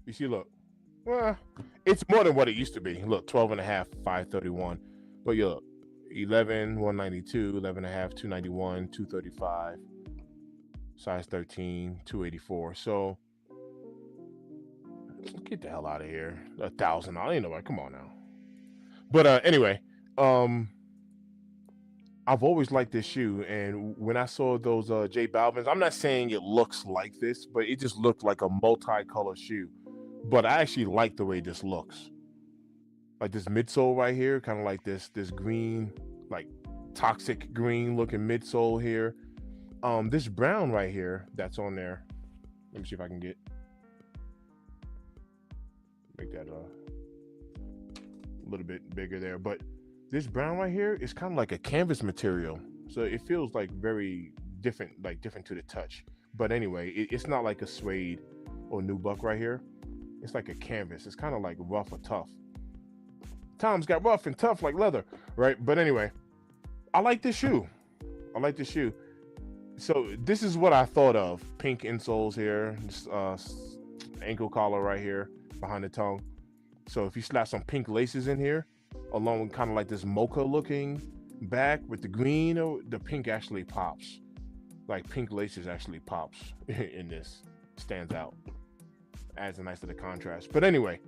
You see, look. Well, it's more than what it used to be. Look, 12 and a half, 531. But you look, 11, 192, 11 and a half, 291, 235, size 13, 284. So get the hell out of here. $1,000. Ain't nobody. Come on now. But anyway, I've always liked this shoe, and when I saw those J Balvin's, I'm not saying it looks like this, but it just looked like a multicolored shoe. But I actually like the way this looks. Like this midsole right here, kind of like this green, like toxic green looking midsole here. This brown right here that's on there. Let me see if I can make that a little bit bigger there. But this brown right here is kind of like a canvas material, so it feels like very different, like different to the touch. But anyway, it's not like a suede or nubuck right here. It's like a canvas. It's kind of like rough or tough. Tom's got rough and tough like leather, right? But anyway, I like this shoe. So this is what I thought of. Pink insoles here, this ankle collar right here behind the tongue. So if you slap some pink laces in here, along with kind of like this mocha looking back with the green, the pink actually pops. Like pink laces actually pops in this. Stands out. Adds a nice little contrast. But anyway,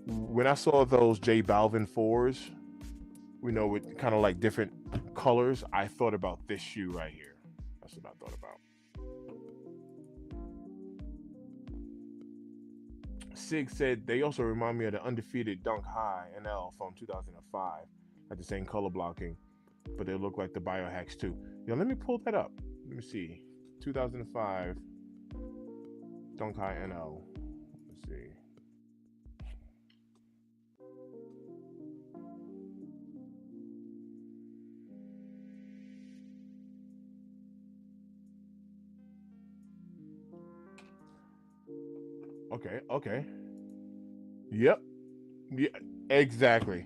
when I saw those J Balvin 4s, with kind of like different colors, I thought about this shoe right here. That's what I thought about. Sig said they also remind me of the undefeated Dunk High NL from 2005. Had the same color blocking, but they look like the biohacks too. Let me pull that up. Let me see. 2005 Dunk High NL. Let's see. Okay. Yep. Yeah, exactly.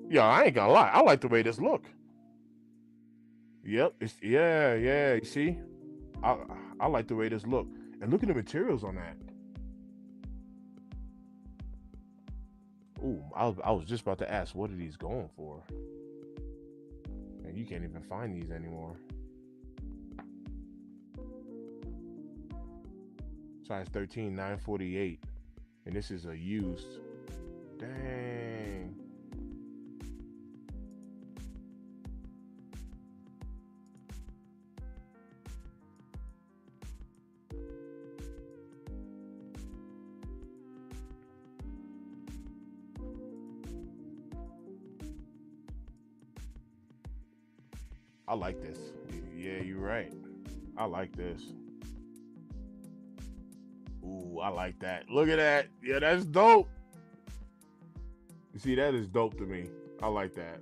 Yeah, I ain't gonna lie. I like the way this look. Yep. Yeah. You see, I like the way this look. And look at the materials on that. Ooh, I was just about to ask, what are these going for? And you can't even find these anymore. Size 13, 948. And this is a used. Dang. I like this. Yeah, you're right. I like this. Ooh, I like that. Look at that. Yeah, that's dope. You see, that is dope to me. I like that.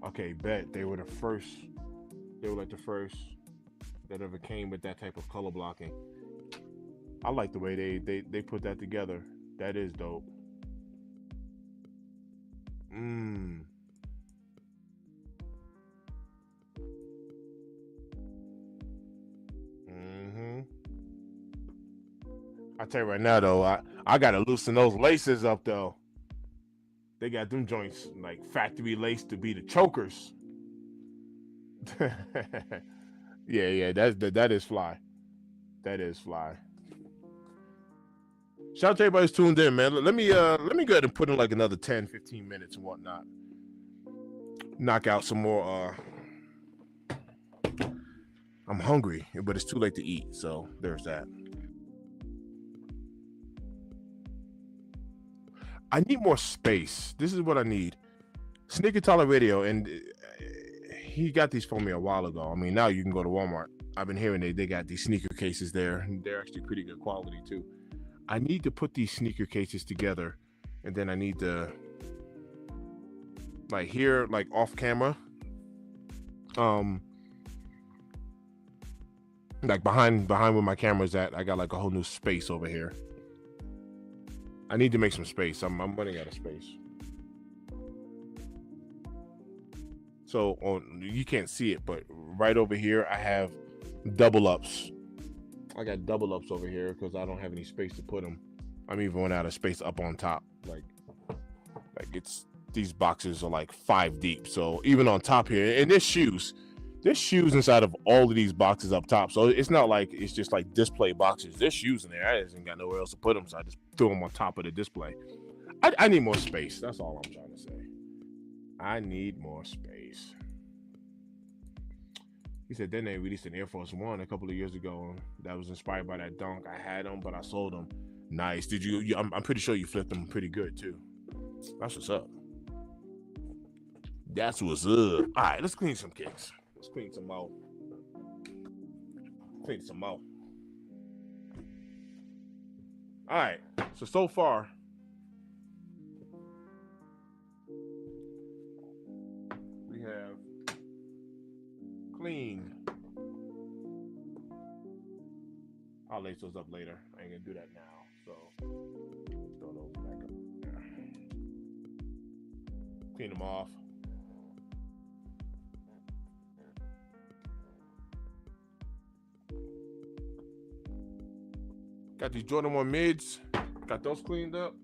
Okay, bet they were the first. They were like the first that ever came with that type of color blocking. I like the way they put that together. That is dope. Mmm. Mm-hmm. I tell you right now though, I gotta loosen those laces up though. They got them joints like factory lace to be the chokers. Yeah, that is fly. That is fly. Shout out to everybody who's tuned in, man. Let me go ahead and put in like another 10, 15 minutes and whatnot. Knock out some more. I'm hungry, but it's too late to eat, so there's that. I need more space. This is what I need. Sneaker Tyler Radio, and he got these for me a while ago. I mean, now you can go to Walmart. I've been hearing they got these sneaker cases there, and they're actually pretty good quality too. I need to put these sneaker cases together, and then I need to, like here, like off camera, um, like behind where my camera's at. I got like a whole new space over here. I need to make some space. I'm running out of space. So you can't see it, but right over here I have double ups. I got double ups over here because I don't have any space to put them. I'm even running out of space up on top. Like it's these boxes are like 5 deep. So even on top here, and there's shoes inside of all of these boxes up top. So it's not like it's just like display boxes. There's shoes in there. I just ain't got nowhere else to put them, so I just threw them on top of the display. I need more space. That's all I'm trying to say. I need more space. He said then they released an Air Force One a couple of years ago that was inspired by that dunk. I had them, but I sold them. Nice. Did you? I'm pretty sure you flipped them pretty good too. That's what's up. That's what's up. All right, let's clean some kicks. Let's clean some more. Clean some more. All right. So far, we have cleaned. I'll lace those up later. I ain't gonna do that now. So throw those back up there. Clean them off. Got these Jordan 1 mids. Got those cleaned up.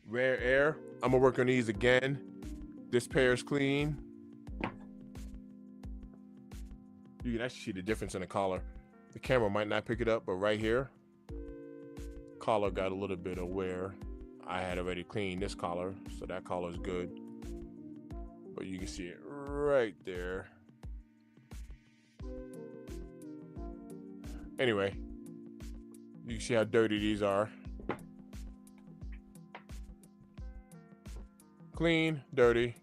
Rare Air. I'm gonna work on these again. This pair is clean. You can actually see the difference in the collar. The camera might not pick it up, but right here, collar got a little bit of wear. I had already cleaned this collar, so that collar is good. But you can see it right there. Anyway, you can see how dirty these are. Clean, dirty.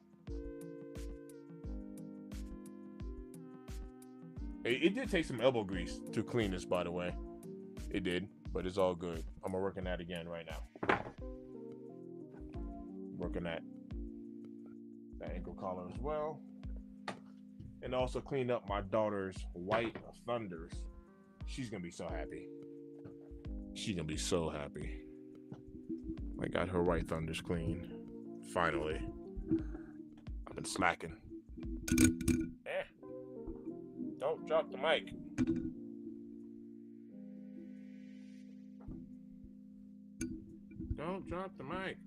It did take some elbow grease to clean this, by the way. It did, but it's all good. I'm gonna work on that again right now. Working that ankle collar as well. And also cleaned up my daughter's white Thunders. She's gonna be so happy. She's gonna be so happy. I got her white Thunders clean. Finally. I've been slacking. Don't drop the mic. Don't drop the mic.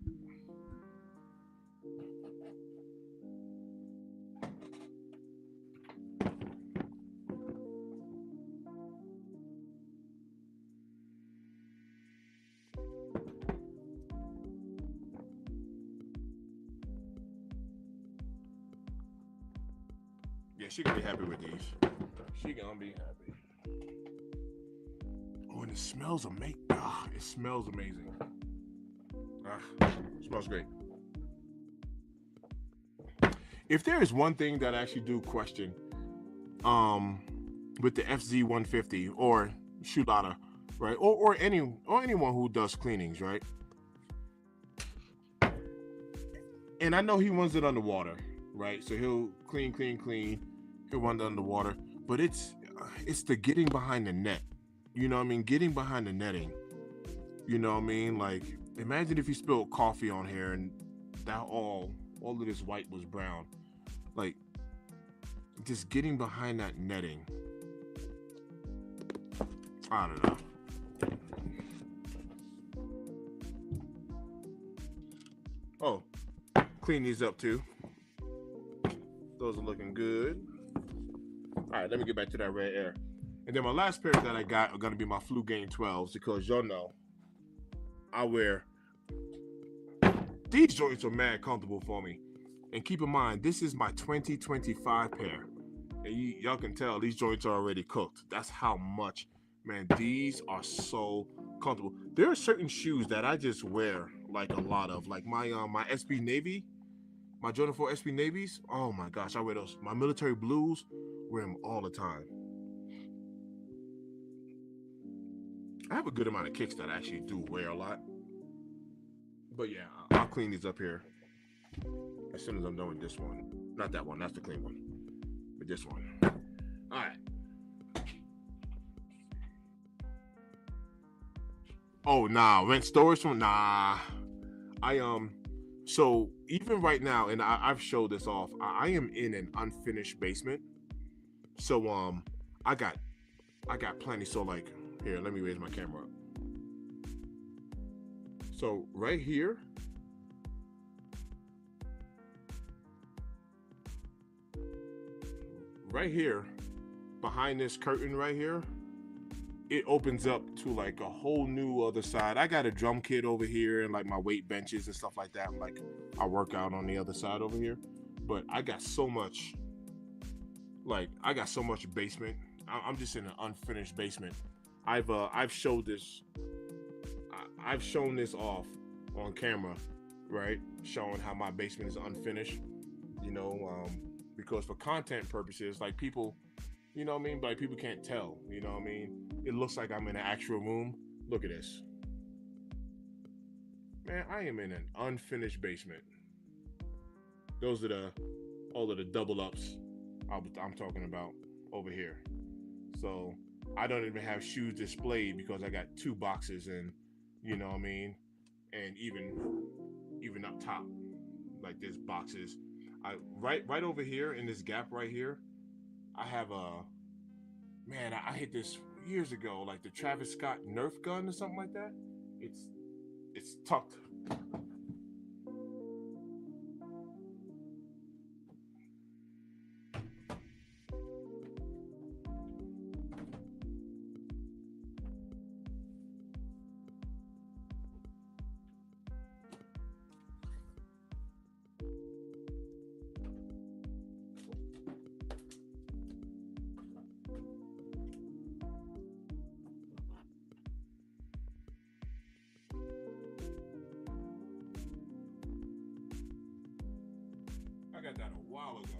Yeah, she gonna be happy with these. She gonna be happy. Oh, and it smells amazing. It smells amazing. Smells great. If there is one thing that I actually do question, with the FZ150 or Shulata, right, or anyone who does cleanings, right, and I know he runs it underwater, right, so he'll clean, he'll run it underwater, but it's the getting behind the net, you know what I mean, getting behind the netting, you know what I mean, like imagine if you spilled coffee on here and that all of this white was brown, like just getting behind that netting. I don't know. Oh, clean these up too. Those are looking good. All right, let me get back to that red air. And then my last pair that I got are gonna be my Flu Game 12s because y'all know I wear these joints are mad comfortable for me. And keep in mind, this is my 2025 pair. And y'all can tell these joints are already cooked. That's how much, man, these are so comfortable. There are certain shoes that I just wear like a lot of, like my SB Navy, my Jordan 4 SB Navies. Oh my gosh, I wear those. My military blues, wear them all the time. I have a good amount of kicks that I actually do wear a lot. But yeah, I'll clean these up here as soon as I'm done with this one. Not that one, that's the clean one. But this one. All right. Oh nah, rent storage from nah. So even right now, and I've showed this off. I am in an unfinished basement. So I got plenty. So like here, let me raise my camera up. So right here, behind this curtain right here, it opens up to like a whole new other side. I got a drum kit over here and like my weight benches and stuff like that. Like I work out on the other side over here, but I got so much basement. I'm just in an unfinished basement. I've showed this. I've shown this off on camera, right? Showing how my basement is unfinished. You know, because for content purposes, like people, you know what I mean? Like people can't tell, you know what I mean? It looks like I'm in an actual room. Look at this. Man, I am in an unfinished basement. Those are all of the double ups I'm talking about over here. So I don't even have shoes displayed because I got 2 boxes and, you know what I mean? And even up top, like there's boxes. Right over here in this gap right here, I have I hit this years ago, like the Travis Scott Nerf gun or something like that. It's tucked. I got that a while ago.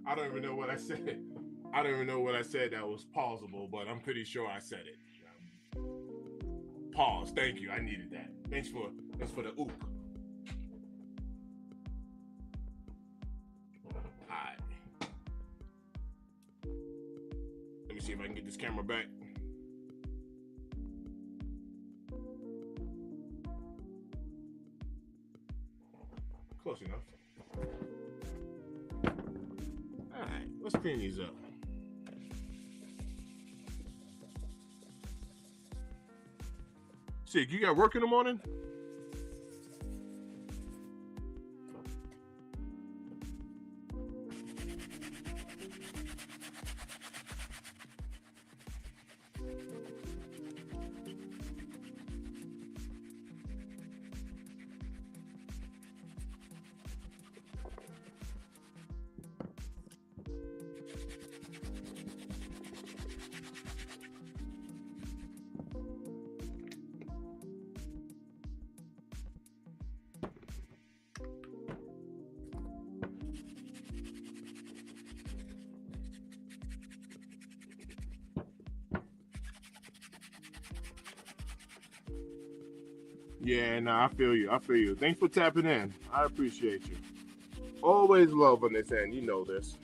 I don't even know what I said. I don't even know what I said that was pausable, but I'm pretty sure I said it. Pause. Thank you. I needed that. Thanks for the oop. Alright. Let me see if I can get this camera back. Close enough. Alright, let's clean these up. Sig, you got work in the morning? Yeah, no, I feel you. I feel you. Thanks for tapping in. I appreciate you. Always love on this end. You know this.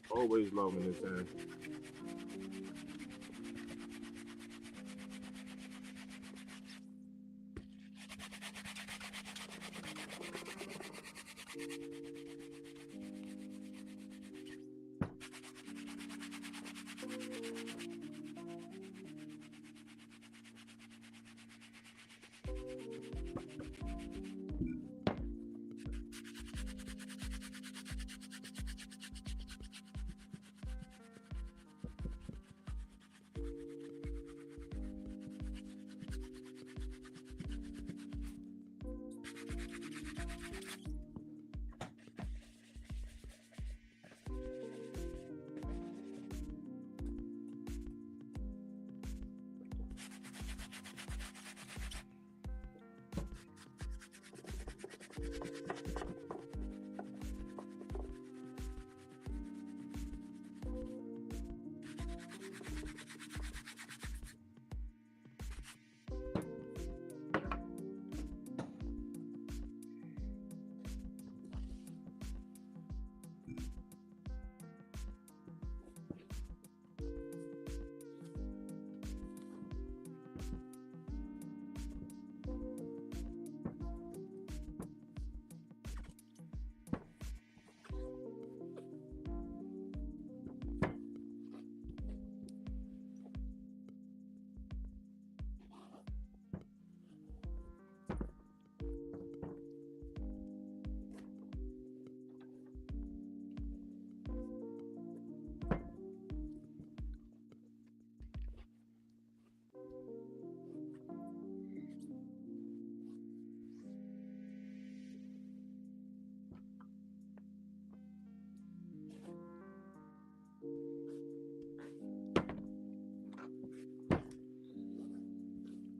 Always love on this end.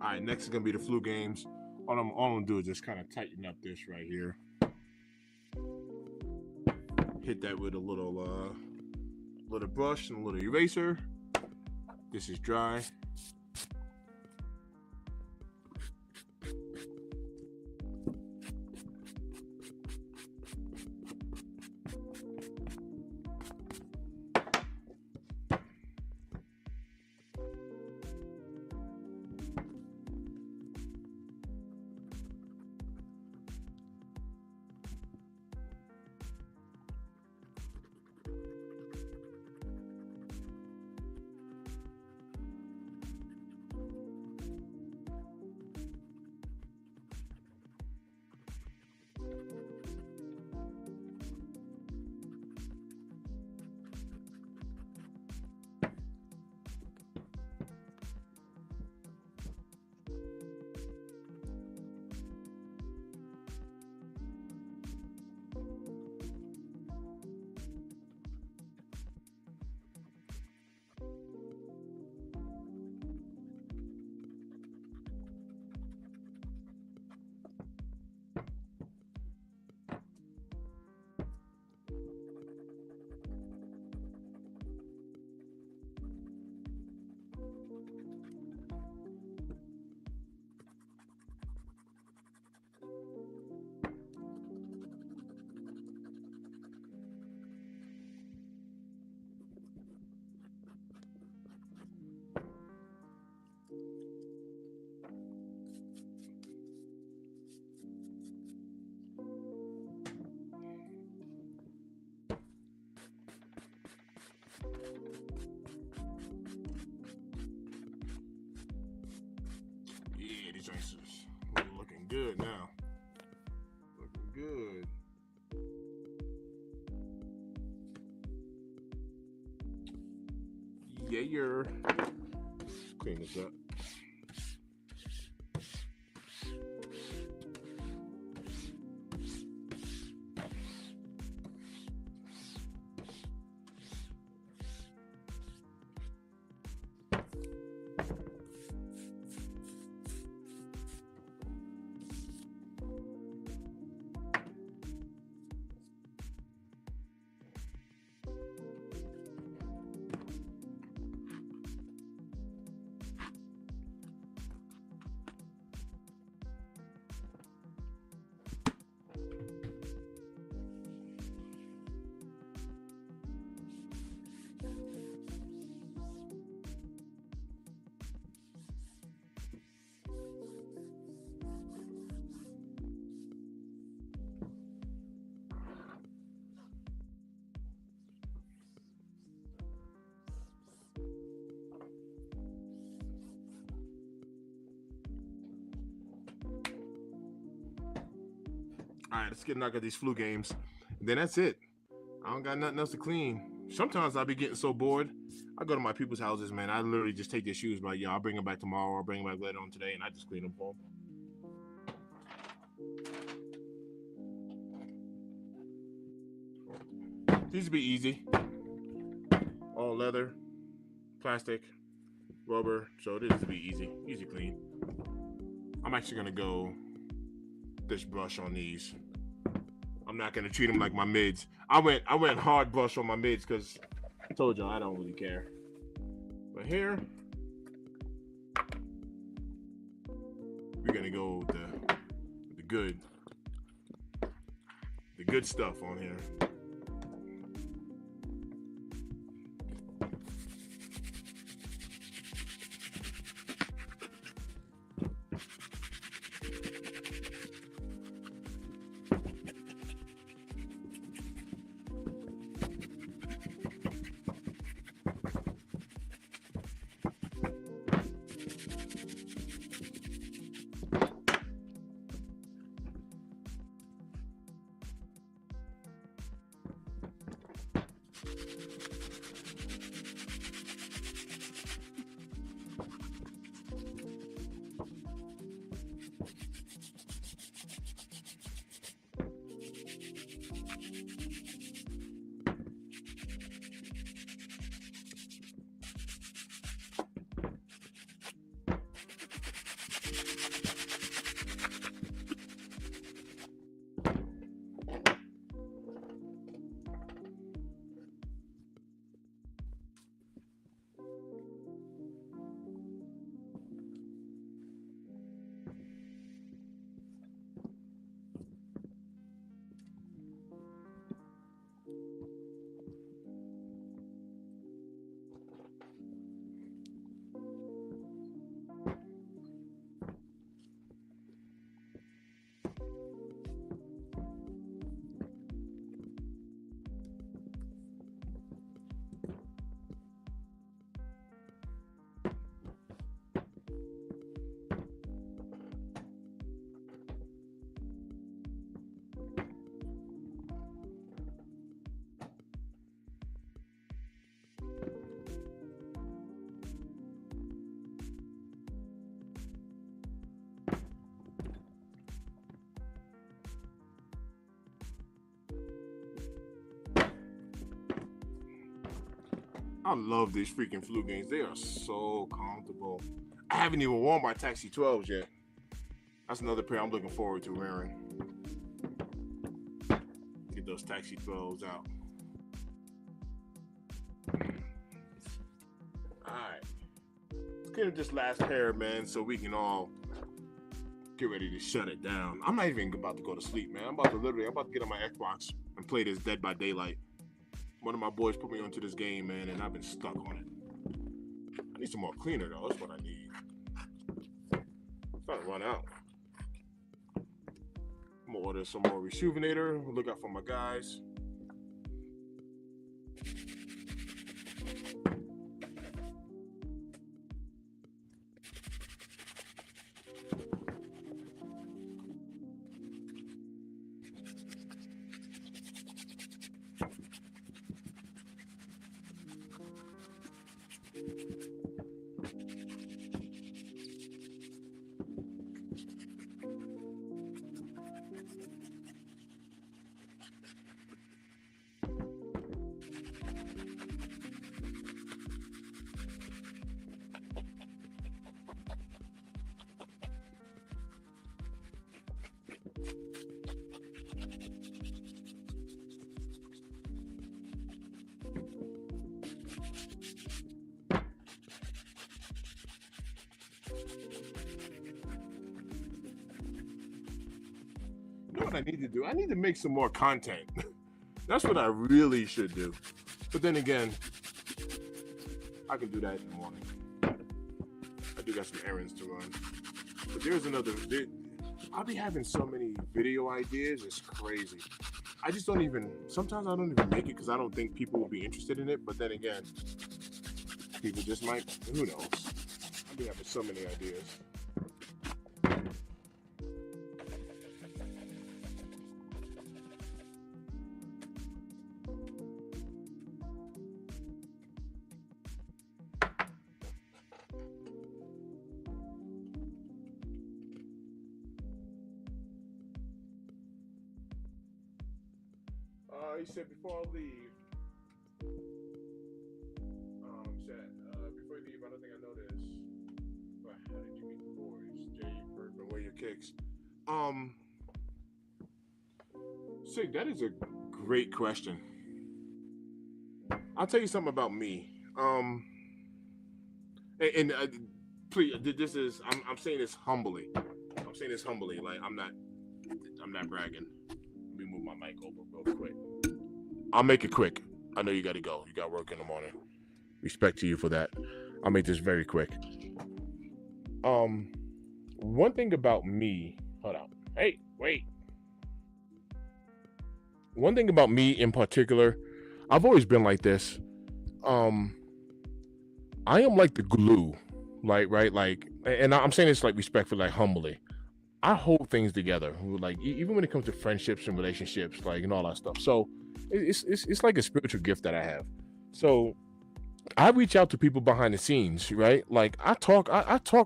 All right, next is gonna be the flu games. All I'm gonna do is just kind of tighten up this right here. Hit that with a little brush and a little eraser. This is dry. joints is looking good now. Looking good. Yeah, you're clean this up. All right, let's get knocked out these flu games. And then that's it. I don't got nothing else to clean. Sometimes I'll be getting so bored. I go to my people's houses, man. I literally just take their shoes, like, yeah, I'll bring them back tomorrow. I'll bring them back later on today, and I just clean them for them. These would be easy. All leather, plastic, rubber. So this would be easy. Easy clean. I'm actually going to go this brush on these. I'm not gonna treat them like my mids. I went hard brush on my mids because I told y'all I don't really care. But here, we're gonna go with the good stuff on here. I love these freaking flu games. They are so comfortable. I haven't even worn my Taxi 12s yet. That's another pair I'm looking forward to wearing. Get those Taxi 12s out. Alright. Let's get this last pair, man, so we can all get ready to shut it down. I'm not even about to go to sleep, man. I'm about to get on my Xbox and play this Dead by Daylight. One of my boys put me onto this game, man, and I've been stuck on it. I need some more cleaner, though. That's what I need. It's starting to run out. I'm gonna order some more Rejuvenator. Look out for my guys. You know what I need to do? I need to make some more content. That's what I really should do. But then again, I can do that in the morning. I do got some errands to run. But there's another. I'll be having so many video ideas. It's crazy. I just don't even. Sometimes I don't even make it because I don't think people will be interested in it. But then again, people just might. Who knows? I'll be having so many ideas. He said before I leave, before you leave, I don't think I know this, but how did you meet the boys? Jay, Bergman, where your kicks? Sig, that is a great question. I'll tell you something about me. And please, this is I'm saying this humbly. I'm saying this humbly. Like I'm not bragging. Let me move my mic over real quick. I'll make it quick. I know you got to go. You got work in the morning. Respect to you for that. I'll make this very quick. One thing about me. Hold on. Hey, wait. One thing about me in particular, I've always been like this. I am like the glue, like right, like, and I'm saying this like respectfully, like humbly. I hold things together, like even when it comes to friendships and relationships, like and all that stuff. So it's like a spiritual gift that I have. So I reach out to people behind the scenes, right? Like I talk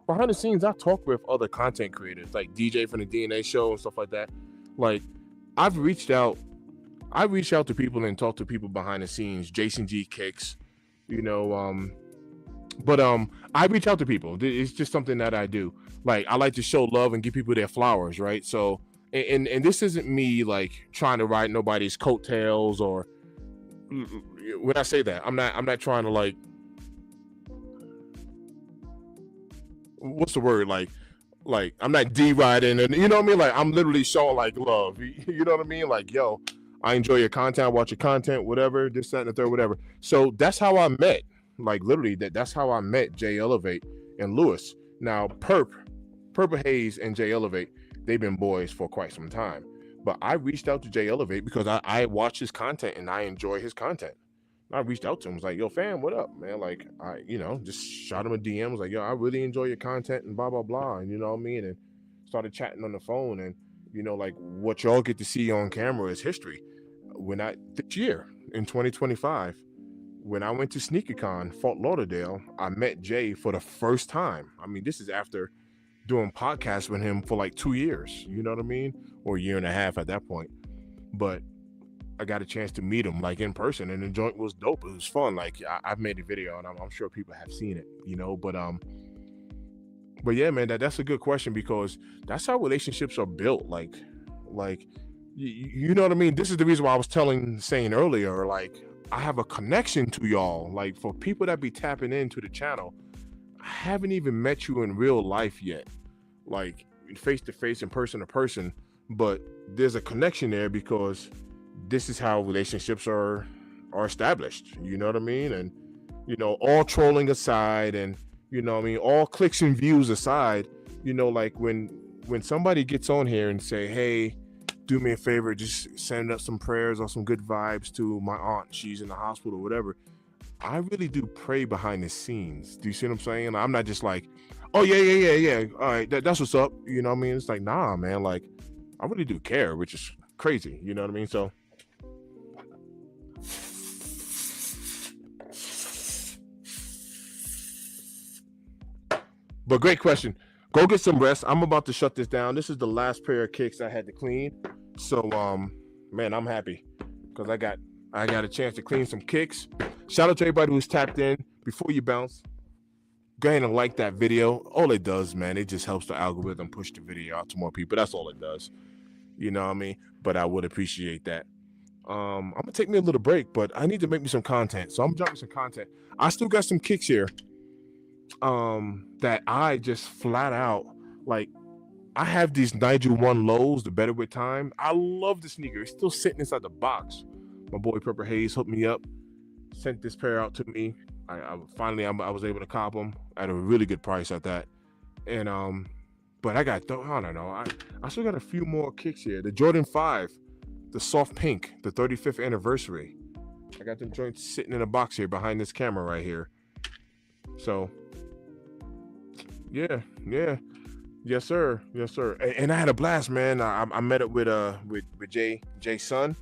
behind the scenes. I talk with other content creators, like DJ from the DNA show and stuff like that. Like I've reached out. I reach out to people and talk to people behind the scenes. Jason G Kicks, you know. But I reach out to people. It's just something that I do. Like I like to show love and give people their flowers, right? So, and this isn't me like trying to ride nobody's coattails or when I say that, I'm not trying to like, what's the word? Like I'm not deriding and you know what I mean? Like I'm literally showing like love. You know what I mean? Like, yo, I enjoy your content, I watch your content, whatever, this, that, and the third, whatever. So that's how I met. Like literally that's how I met Jay Elevate and Lewis. Now Purple Haze and Jay Elevate, they've been boys for quite some time. But I reached out to Jay Elevate because I watch his content and I enjoy his content. I reached out to him, was like, yo, fam, what up, man? Like I, just shot him a DM, was like, yo, I really enjoy your content and blah, blah, blah. And you know what I mean? And started chatting on the phone and like what y'all get to see on camera is history. This year in 2025, when I went to SneakerCon, Fort Lauderdale, I met Jay for the first time. I mean, this is after doing podcasts with him for like 2 years, you know what I mean? Or a year and a half at that point. But I got a chance to meet him like in person and the joint was dope. It was fun. Like I've made a video and I'm sure people have seen it, but yeah, man, that's a good question because that's how relationships are built. Like, you know what I mean? This is the reason why I was saying earlier, like, I have a connection to y'all. Like, for people that be tapping into the channel, I haven't even met you in real life yet, like face to face and person to person. But there's a connection there because this is how relationships are established. You know what I mean? And all trolling aside, and all clicks and views aside, like when somebody gets on here and say, hey, do me a favor, just send up some prayers or some good vibes to my aunt, she's in the hospital or whatever, I really do pray behind the scenes. Do you see what I'm saying? I'm not just like, oh yeah, all right, that's what's up, you know what I mean? It's like, nah, man, like I really do care, which is crazy, you know what I mean? So but great question. Go get some rest. I'm about to shut this down. This is the last pair of kicks I had to clean. So, man, I'm happy because I got a chance to clean some kicks. Shout out to everybody who's tapped in. Before you bounce, go ahead and like that video. All it does, man, it just helps the algorithm push the video out to more people. That's all it does. You know what I mean? But I would appreciate that. I'm gonna take me a little break, but I need to make me some content. So I'm dropping some content. I still got some kicks here. That I just flat out like I have these Nigel 1 lows, the Better With Time. I love the sneaker. It's still sitting inside the box. My boy Purple Hayes hooked me up, sent this pair out to me. I was able to cop them at a really good price at that. And but I don't know. I still got a few more kicks here. The Jordan 5, the soft pink, the 35th anniversary. I got them joints sitting in a box here behind this camera right here. So yeah. Yes, sir. Yes, sir. And I had a blast, man. I met up with Jay's son.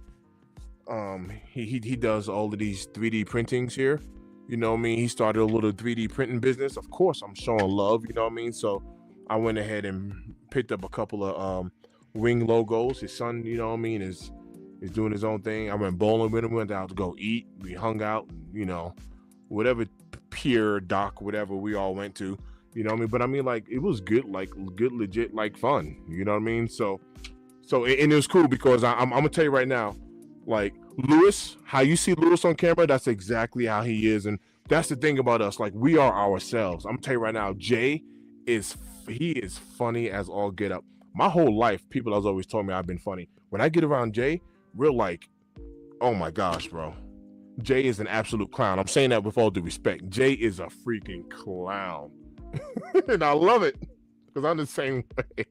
He does all of these 3D printings here. You know what I mean? He started a little 3D printing business. Of course, I'm showing love. You know what I mean? So I went ahead and picked up a couple of wing logos. His son, you know what I mean, is doing his own thing. I went bowling with him. Went out to go eat. We hung out. You know, whatever pier, dock, whatever we all went to. You know what I mean? But I mean, like, it was good, like good, legit, like fun. You know what I mean? So and it was cool because I'm gonna tell you right now, like Lewis, how you see Lewis on camera, that's exactly how he is, and that's the thing about us. Like, we are ourselves. I'm gonna tell you right now, Jay is funny as all get up. My whole life, people has always told me I've been funny. When I get around Jay, we're like, oh my gosh, bro. Jay is an absolute clown. I'm saying that with all due respect. Jay is a freaking clown. And I love it because I'm the same way.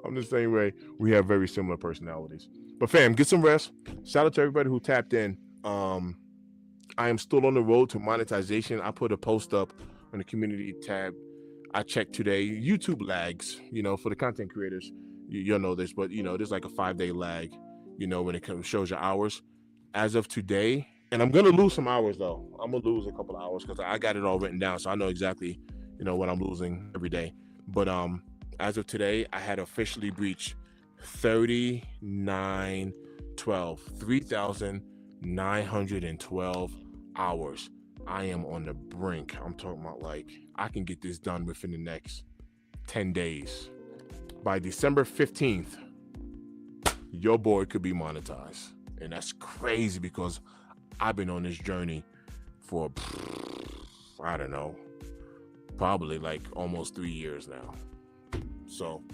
I'm the same way. We have very similar personalities. But fam, get some rest. Shout out to everybody who tapped in. I am still on the road to monetization. I put a post up on the community tab. I checked today. YouTube lags, you know, for the content creators. You'll know this, but you know, there's like a 5-day lag, you know, when it shows your hours. As of today, and I'm gonna lose some hours though. I'm gonna lose a couple of hours because I got it all written down, so I know exactly, you know, what I'm losing every day. But as of today, I had officially breached 3,912 hours. I am on the brink. I'm talking about, like, I can get this done within the next 10 days. By December 15th, your boy could be monetized. And that's crazy because I've been on this journey for, I don't know, probably like almost 3 years now. So,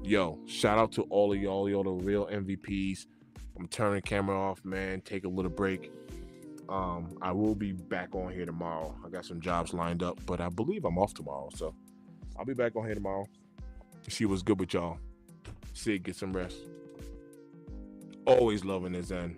yo, shout out to all of y'all the real MVPs. I'm turning the camera off, man. Take a little break. I will be back on here tomorrow. I got some jobs lined up, but I believe I'm off tomorrow. So I'll be back on here tomorrow. See what's good with y'all. Sid, get some rest. Always loving the Zen.